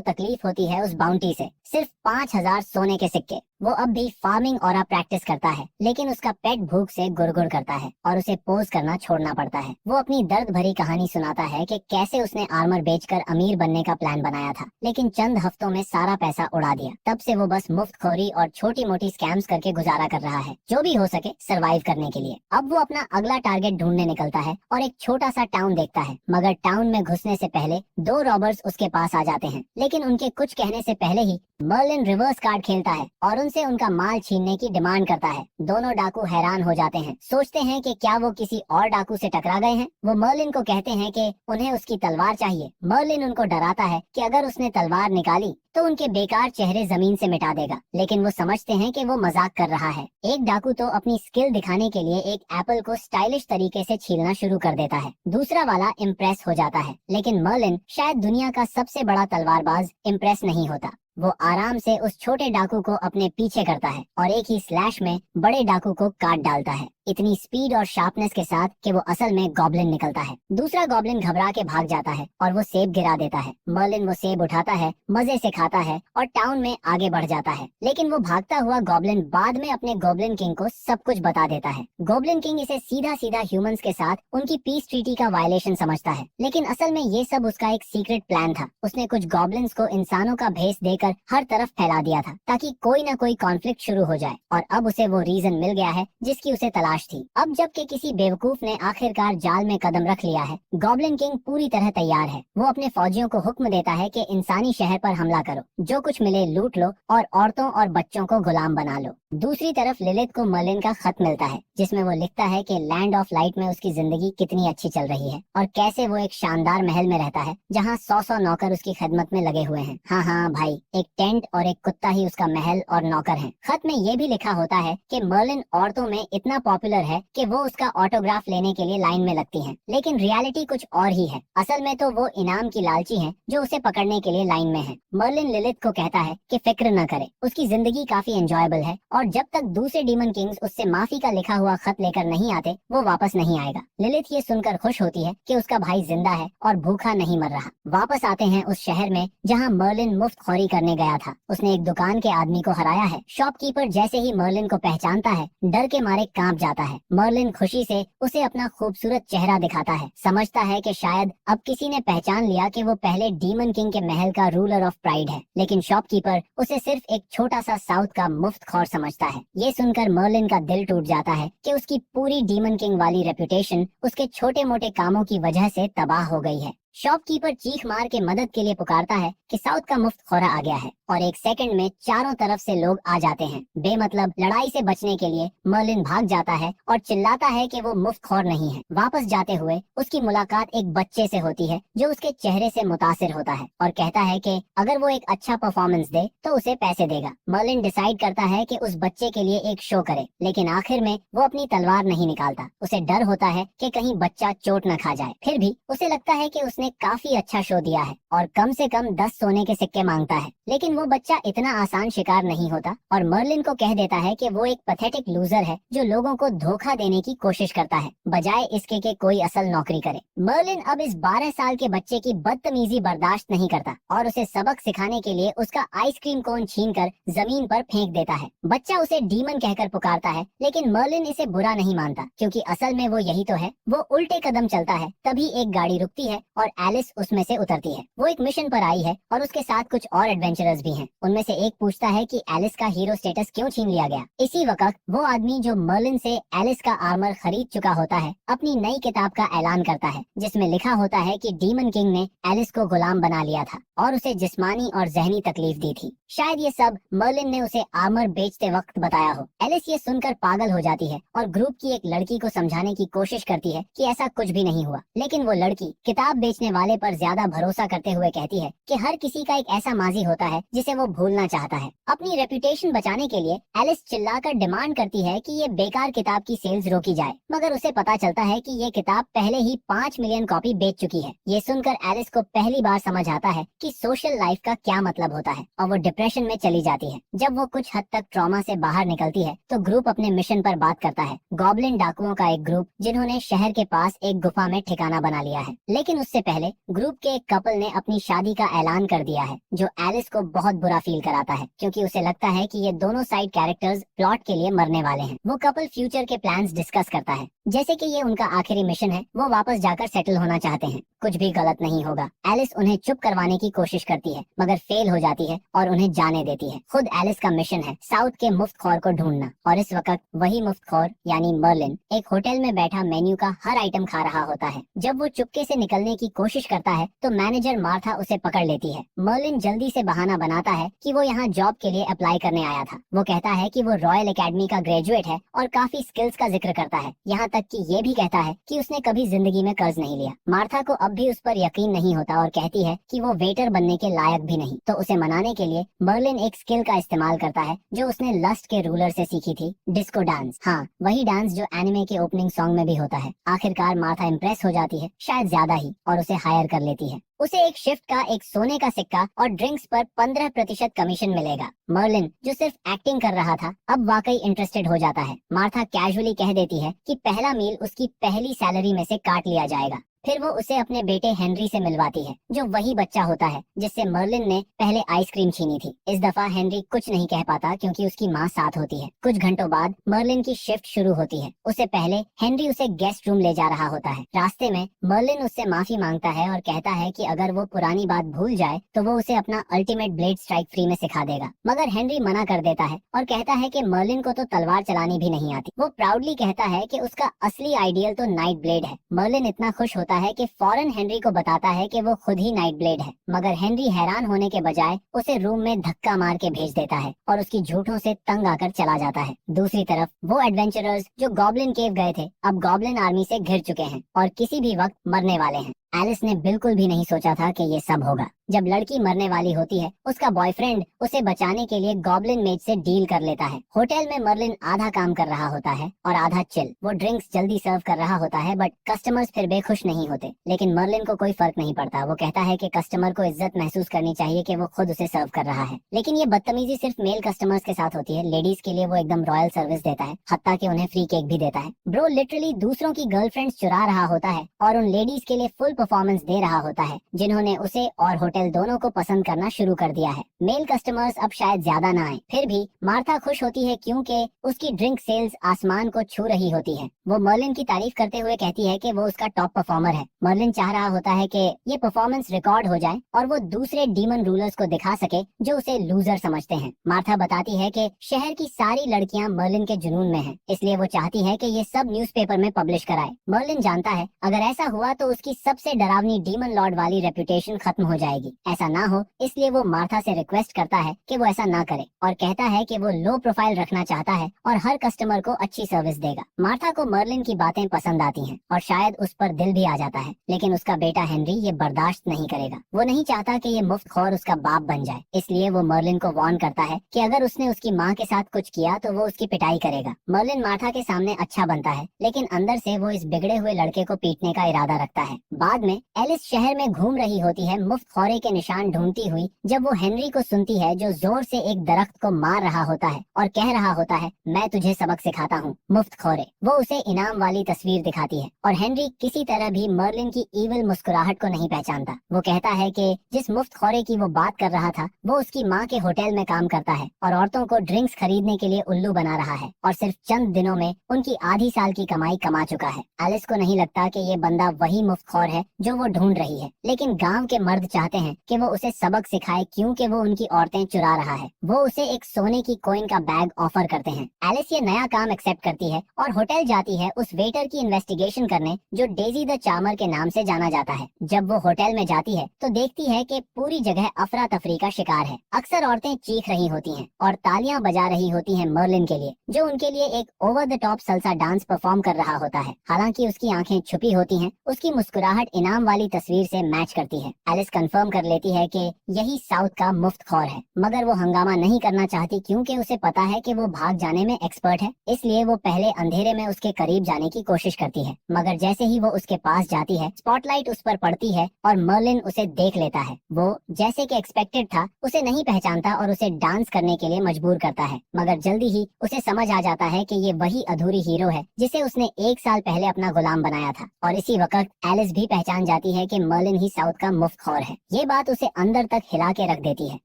तकलीफ होती है उस बाउंटी से। सिर्फ 5,000 सोने के सिक्के। वो अब भी फार्मिंग और प्रैक्टिस करता है, लेकिन उसका पेट भूख से गुड़गुड़ करता है और उसे पोज करना छोड़ना पड़ता है। वो अपनी दर्द भरी कहानी सुनाता है कि कैसे उसने आर्मर बेचकर अमीर बनने का प्लान बनाया था, लेकिन चंद हफ्तों में सारा पैसा उड़ा दिया। तब से वो बस मुफ्तखोरी और छोटी मोटी स्कैम्स करके गुजारा कर रहा है, जो भी हो सके सरवाइव करने के लिए। अब वो अपना अगला टारगेट ढूंढने निकलता है और एक छोटा सा टाउन देखता है, मगर टाउन में घुसने से पहले 2 रॉबर्स उसके पास आ जाते हैं, लेकिन उनके कुछ कहने से पहले ही मर्लिन रिवर्स कार्ड खेलता है और उनसे उनका माल छीनने की डिमांड करता है। दोनों डाकू हैरान हो जाते हैं, सोचते हैं कि क्या वो किसी और डाकू से टकरा गए हैं। वो मर्लिन को कहते हैं कि उन्हें उसकी तलवार चाहिए। मर्लिन उनको डराता है कि अगर उसने तलवार निकाली तो उनके बेकार चेहरे जमीन से मिटा देगा, लेकिन वो समझते हैं कि वो मजाक कर रहा है। एक डाकू तो अपनी स्किल दिखाने के लिए एक एप्पल को स्टाइलिश तरीके से छीलना शुरू कर देता है। दूसरा वाला इम्प्रेस हो जाता है, लेकिन मर्लिन शायद दुनिया का सबसे बड़ा तलवारबाज इम्प्रेस नहीं होता। वो आराम से उस छोटे डाकू को अपने पीछे करता है और एक ही स्लैश में बड़े डाकू को काट डालता है, इतनी स्पीड और शार्पनेस के साथ कि वो असल में गॉब्लिन निकलता है। दूसरा गॉब्लिन घबरा के भाग जाता है और वो सेब गिरा देता है। मर्लिन वो सेब उठाता है, मजे से खाता है और टाउन में आगे बढ़ जाता है, लेकिन वो भागता हुआ गॉब्लिन बाद में अपने गॉब्लिन किंग को सब कुछ बता देता है। गॉब्लिन किंग इसे सीधा सीधा ह्यूमंस के साथ उनकी पीस ट्रीटी का वायलेशन समझता है, लेकिन असल में ये सब उसका एक सीक्रेट प्लान था। उसने कुछ गॉब्लिन्स को इंसानों का भेष देकर हर तरफ फैला दिया था, ताकि कोई न कोई कॉन्फ्लिक्ट शुरू हो जाए, और अब उसे वो रीजन मिल गया है जिसकी उसे तलाश थी। अब जबकि किसी बेवकूफ ने आखिरकार जाल में कदम रख लिया है, गॉब्लिन किंग पूरी तरह तैयार है। वो अपने फौजियों को हुक्म देता है कि इंसानी शहर पर हमला करो, जो कुछ मिले लूट लो और औरतों और बच्चों को गुलाम बना लो। दूसरी तरफ लिलिथ को मर्लिन का खत मिलता है, जिसमें वो लिखता है कि लैंड ऑफ लाइट में उसकी जिंदगी कितनी अच्छी चल रही है और कैसे वो एक शानदार महल में रहता है जहाँ 100 नौकर उसकी खिदमत में लगे हुए हैं। हाँ भाई, एक टेंट और एक कुत्ता ही उसका महल और नौकर है। खत में ये भी लिखा होता है कि मर्लिन औरतों में इतना पॉपुलर है कि वो उसका ऑटोग्राफ लेने के लिए लाइन में लगती हैं, लेकिन रियलिटी कुछ और ही है। असल में तो वो इनाम की लालची हैं जो उसे पकड़ने के लिए लाइन में है। मर्लिन लिलिथ को कहता है कि फिक्र न करे, उसकी जिंदगी काफी एंजॉयबल है और जब तक दूसरे डीमन किंग्स उससे माफी का लिखा हुआ खत लेकर नहीं आते वो वापस नहीं आएगा। लिलिथ ये सुनकर खुश होती है कि उसका भाई जिंदा है और भूखा नहीं मर रहा। वापस आते हैं उस शहर में जहाँ मर्लिन मुफ्त खौरी करने गया था। उसने एक दुकान के आदमी को हराया है। शॉपकीपर जैसे ही मर्लिन को पहचानता है, डर के मारे कांप जाता है। मर्लिन खुशी से उसे अपना खूबसूरत चेहरा दिखाता है, समझता है कि शायद अब किसी ने पहचान लिया कि वो पहले डीमन किंग के महल का रूलर ऑफ प्राइड है, लेकिन शॉपकीपर उसे सिर्फ एक छोटा सा साउथ का मुफ्त खौर समझता है। ये सुनकर मर्लिन का दिल टूट जाता है कि उसकी पूरी डीमन किंग वाली रेपुटेशन उसके छोटे मोटे कामों की वजह से तबाह हो गई है। शॉपकीपर चीख मार के मदद के लिए पुकारता है कि साउथ का मुफ्त खौरा आ गया है और एक सेकंड में चारों तरफ से लोग आ जाते हैं। बेमतलब लड़ाई से बचने के लिए मर्लिन भाग जाता है और चिल्लाता है कि वो मुफ्त खौर नहीं है। वापस जाते हुए उसकी मुलाकात एक बच्चे से होती है जो उसके चेहरे से मुतासिर होता है और कहता है कि अगर वो एक अच्छा परफॉर्मेंस दे तो उसे पैसे देगा। मर्लिन डिसाइड करता है कि उस बच्चे के लिए एक शो करे, लेकिन आखिर में वो अपनी तलवार नहीं निकालता। उसे डर होता है कि कहीं बच्चा चोट न खा जाए। फिर भी उसे लगता है कि उसने काफी अच्छा शो दिया है और कम से कम 10 सोने के सिक्के मांगता है, लेकिन वो बच्चा इतना आसान शिकार नहीं होता और मर्लिन को कह देता है कि वो एक पैथेटिक लूजर है जो लोगों को धोखा देने की कोशिश करता है बजाय इसके कि कोई असल नौकरी करे। मर्लिन अब इस 12 साल के बच्चे की बदतमीजी बर्दाश्त नहीं करता और उसे सबक सिखाने के लिए उसका आइसक्रीम कोन छीनकर जमीन पर फेंक देता है। बच्चा उसे डीमन कहकर पुकारता है, लेकिन मर्लिन इसे बुरा नहीं मानता क्योंकि असल में वो यही तो है। वो उल्टे कदम चलता है, तभी एक गाड़ी रुकती है और और एलिस उसमें से उतरती है। वो एक मिशन पर आई है और उसके साथ कुछ और एडवेंचरर्स भी हैं। उनमें से एक पूछता है कि एलिस का हीरो स्टेटस क्यों छीन लिया गया। इसी वक्त वो आदमी जो मर्लिन से एलिस का आर्मर खरीद चुका होता है अपनी नई किताब का ऐलान करता है, जिसमें लिखा होता है कि डीमन किंग ने एलिस को गुलाम बना लिया था और उसे जिस्मानी और जहनी तकलीफ दी थी। शायद ये सब मर्लिन ने उसे आर्मर बेचते वक्त बताया हो। एलिस ये सुनकर पागल हो जाती है और ग्रुप की एक लड़की को समझाने की कोशिश करती है कि ऐसा कुछ भी नहीं हुआ, लेकिन वो लड़की किताब बेचने वाले पर ज्यादा भरोसा करते हुए कहती है कि हर किसी का एक ऐसा माजी होता है जिसे वो भूलना चाहता है। अपनी रेपुटेशन बचाने के लिए एलिस चिल्लाकर डिमांड करती है कि ये बेकार किताब की सेल्स रोकी जाए, मगर उसे पता चलता है कि ये किताब पहले ही 5 मिलियन कॉपी बेच चुकी है। ये सुनकर एलिस को पहली बार समझ आता है कि सोशल लाइफ का क्या मतलब होता है और वो डिप्रेशन में चली जाती है। जब वो कुछ हद तक ट्रॉमा से बाहर निकलती है तो ग्रुप अपने मिशन पर बात करता है। गॉब्लिन डाकुओं का एक ग्रुप जिन्होंने शहर के पास एक गुफा में ठिकाना बना लिया है, लेकिन उससे पहले ग्रुप के एक कपल ने अपनी शादी का ऐलान कर दिया है, जो एलिस को बहुत बुरा फील कराता है क्योंकि उसे लगता है कि ये दोनों साइड कैरेक्टर्स प्लॉट के लिए मरने वाले हैं। वो कपल फ्यूचर के प्लान्स डिस्कस करता है, जैसे कि ये उनका आखिरी मिशन है, वो वापस जाकर सेटल होना चाहते हैं, कुछ भी गलत नहीं होगा। एलिस उन्हें चुप करवाने की कोशिश करती है मगर फेल हो जाती है और उन्हें जाने देती है। खुद एलिस का मिशन है साउथ के मुफ्तखोर को ढूंढना, और इस वक्त वही मुफ्तखोर यानी मर्लिन एक होटल में बैठा मेन्यू का हर आइटम खा रहा होता है। जब वो चुपके से निकलने की कोशिश करता है तो मैनेजर मार्था उसे पकड़ लेती है। मर्लिन जल्दी से बहाना बनाता है कि वो यहाँ जॉब के लिए अप्लाई करने आया था। वो कहता है कि वो रॉयल एकेडमी का ग्रेजुएट है और काफी स्किल्स का जिक्र करता है, यहाँ तक कि ये भी कहता है कि उसने कभी जिंदगी में कर्ज नहीं लिया। मार्था को अब भी उस पर यकीन नहीं होता और कहती है कि वो वेटर बनने के लायक भी नहीं। तो उसे मनाने के लिए मर्लिन एक स्किल का इस्तेमाल करता है जो उसने लस्ट के रूलर से सीखी थी, डिस्को डांस। हाँ, वही डांस जो एनिमे के ओपनिंग सॉन्ग में भी होता है। आखिरकार मार्था इम्प्रेस हो जाती है, शायद ज्यादा ही, और उसे हायर कर लेती है। उसे एक शिफ्ट का एक सोने का सिक्का और ड्रिंक्स पर 15% कमीशन मिलेगा। मर्लिन जो सिर्फ एक्टिंग कर रहा था अब वाकई इंटरेस्टेड हो जाता है। मार्था कैजुअली कह देती है कि पहला मील उसकी पहली सैलरी में से काट लिया जाएगा। फिर वो उसे अपने बेटे हेनरी से मिलवाती है, जो वही बच्चा होता है जिससे मर्लिन ने पहले आइसक्रीम छीनी थी। इस दफा हेनरी कुछ नहीं कह पाता क्योंकि उसकी माँ साथ होती है। कुछ घंटों बाद मर्लिन की शिफ्ट शुरू होती है। उससे पहले हेनरी उसे गेस्ट रूम ले जा रहा होता है। रास्ते में मर्लिन उससे माफी मांगता है और कहता है कि अगर वो पुरानी बात भूल जाए तो वो उसे अपना अल्टीमेट ब्लेड स्ट्राइक फ्री में सिखा देगा, मगर हेनरी मना कर देता है और कहता है कि मर्लिन को तो तलवार चलानी भी नहीं आती। वो प्राउडली कहता है कि उसका असली आइडियल तो नाइट ब्लेड है। मर्लिन इतना खुश होता है कि फौरन हेनरी को बताता है कि वो खुद ही नाइट ब्लेड है, मगर हेनरी हैरान होने के बजाय उसे रूम में धक्का मार के भेज देता है और उसकी झूठों से तंग आकर चला जाता है। दूसरी तरफ वो एडवेंचरर्स जो गॉब्लिन केव गए थे अब गॉब्लिन आर्मी से घिर चुके हैं और किसी भी वक्त मरने वाले हैं। एलिस ने बिल्कुल भी नहीं सोचा था कि ये सब होगा। जब लड़की मरने वाली होती है उसका बॉयफ्रेंड उसे बचाने के लिए गॉब्लिन मेज से डील कर लेता है। होटल में मर्लिन आधा काम कर रहा होता है और आधा चिल। वो ड्रिंक्स जल्दी सर्व कर रहा होता है बट कस्टमर्स फिर भी खुश नहीं होते, लेकिन मर्लिन को कोई फर्क नहीं पड़ता। वो कहता है कि कस्टमर को इज्जत महसूस करनी चाहिए कि वो खुद उसे सर्व कर रहा है, लेकिन ये बदतमीजी सिर्फ मेल कस्टमर्स के साथ होती है। लेडीज के लिए वो एकदम रॉयल सर्विस देता है, हत्ता कि उन्हें फ्री केक भी देता है। ब्रो लिटरली दूसरों की गर्लफ्रेंड्स चुरा रहा होता है और उन लेडीज के लिए फुल परफॉर्मेंस दे रहा होता है जिन्होंने उसे और होटल दोनों को पसंद करना शुरू कर दिया है। मेल कस्टमर्स अब शायद ज्यादा ना आए, फिर भी मार्था खुश होती है क्योंकि उसकी ड्रिंक सेल्स आसमान को छू रही होती है। वो मर्लिन की तारीफ करते हुए कहती है कि वो उसका टॉप परफॉर्मर है। मर्लिन चाह रहा होता है कि ये परफॉर्मेंस रिकॉर्ड हो जाए और वो दूसरे डीमन रूलर्स को दिखा सके जो उसे लूजर समझते हैं। मार्था बताती है कि शहर की सारी लड़कियां मर्लिन के जुनून में हैं, इसलिए वो चाहती है कि ये सब न्यूज़पेपर में पब्लिश कराए। मर्लिन जानता है अगर ऐसा हुआ तो उसकी सबसे डरावनी डीमन लॉर्ड वाली रेपुटेशन खत्म हो जाएगी। ऐसा ना हो इसलिए वो मार्था से रिक्वेस्ट करता है कि वो ऐसा ना करे और कहता है कि वो लो प्रोफाइल रखना चाहता है और हर कस्टमर को अच्छी सर्विस देगा। मार्था को मर्लिन की बातें पसंद आती हैं और शायद उस पर दिल भी आ जाता है, लेकिन उसका बेटा हेनरी ये बर्दाश्त नहीं करेगा। वो नहीं चाहता कि ये मुफ्तखोर उसका बाप बन जाए, इसलिए वो मर्लिन को वार्न करता है कि अगर उसने उसकी माँ के साथ कुछ किया तो वो उसकी पिटाई करेगा। मर्लिन मार्था के सामने अच्छा बनता है, लेकिन अंदर से वो इस बिगड़े हुए लड़के को पीटने का इरादा रखता है। बाद में एलिस शहर में घूम रही होती है मुफ्तखोरे के निशान ढूंढती हुई, जब वो हेनरी को सुनती है जो जोर से एक दरख्त को मार रहा होता है और कह रहा होता है मैं तुझे सबक सिखाता हूँ मुफ्तखोरे। वो उसे इनाम वाली तस्वीर दिखाती है और हेनरी किसी तरह भी मर्लिन की ईविल मुस्कुराहट को नहीं पहचानता। वो कहता है कि जिस मुफ्तखोरे की वो बात कर रहा था वो उसकी माँ के होटल में काम करता है और औरतों को ड्रिंक्स खरीदने के लिए उल्लू बना रहा है और सिर्फ चंद दिनों में उनकी आधी साल की कमाई कमा चुका है। एलिस को नहीं लगता कि ये बंदा वही मुफ्तखोर है जो वो ढूंढ रही है, लेकिन गांव के मर्द चाहते हैं कि वो उसे सबक सिखाए क्योंकि वो उनकी औरतें चुरा रहा है। वो उसे एक सोने की कॉइन का बैग ऑफर करते हैं। एलिस ये नया काम एक्सेप्ट करती है और होटल जाती है उस वेटर की इन्वेस्टिगेशन करने जो डेजी द चार्मर के नाम से जाना जाता है। जब वो होटल में जाती है तो देखती है कि पूरी जगह अफरा तफरी का शिकार है। अक्सर औरतें चीख रही होती हैं और तालियां बजा रही होती हैं मर्लिन के लिए, जो उनके लिए एक over the top salsa dance perform कर रहा होता है। हालांकि उसकी आंखें छुपी होती हैं, उसकी मुस्कुराहट इनाम वाली तस्वीर से मैच करती है। एलिस कंफर्म कर लेती है कि यही साउथ का मुफ्त खौर है, मगर वो हंगामा नहीं करना चाहती क्योंकि उसे पता है कि वो भाग जाने में एक्सपर्ट है। इसलिए वो पहले अंधेरे में उसके करीब जाने की कोशिश करती है, मगर जैसे ही वो उसके पास जाती है स्पॉटलाइट उस पर पड़ती है और मर्लिन उसे देख लेता है। वो जैसे कि एक्सपेक्टेड था उसे नहीं पहचानता और उसे डांस करने के लिए मजबूर करता है, मगर जल्दी ही उसे समझ आ जाता है कि ये वही अधूरी हीरो है जिसे उसने 1 साल पहले अपना गुलाम बनाया था। और इसी वक्त एलिस भी पहचान जाती है कि मर्लिन ही साउथ का मुफ्त खौर है। ये बात उसे अंदर तक हिला के रख देती है,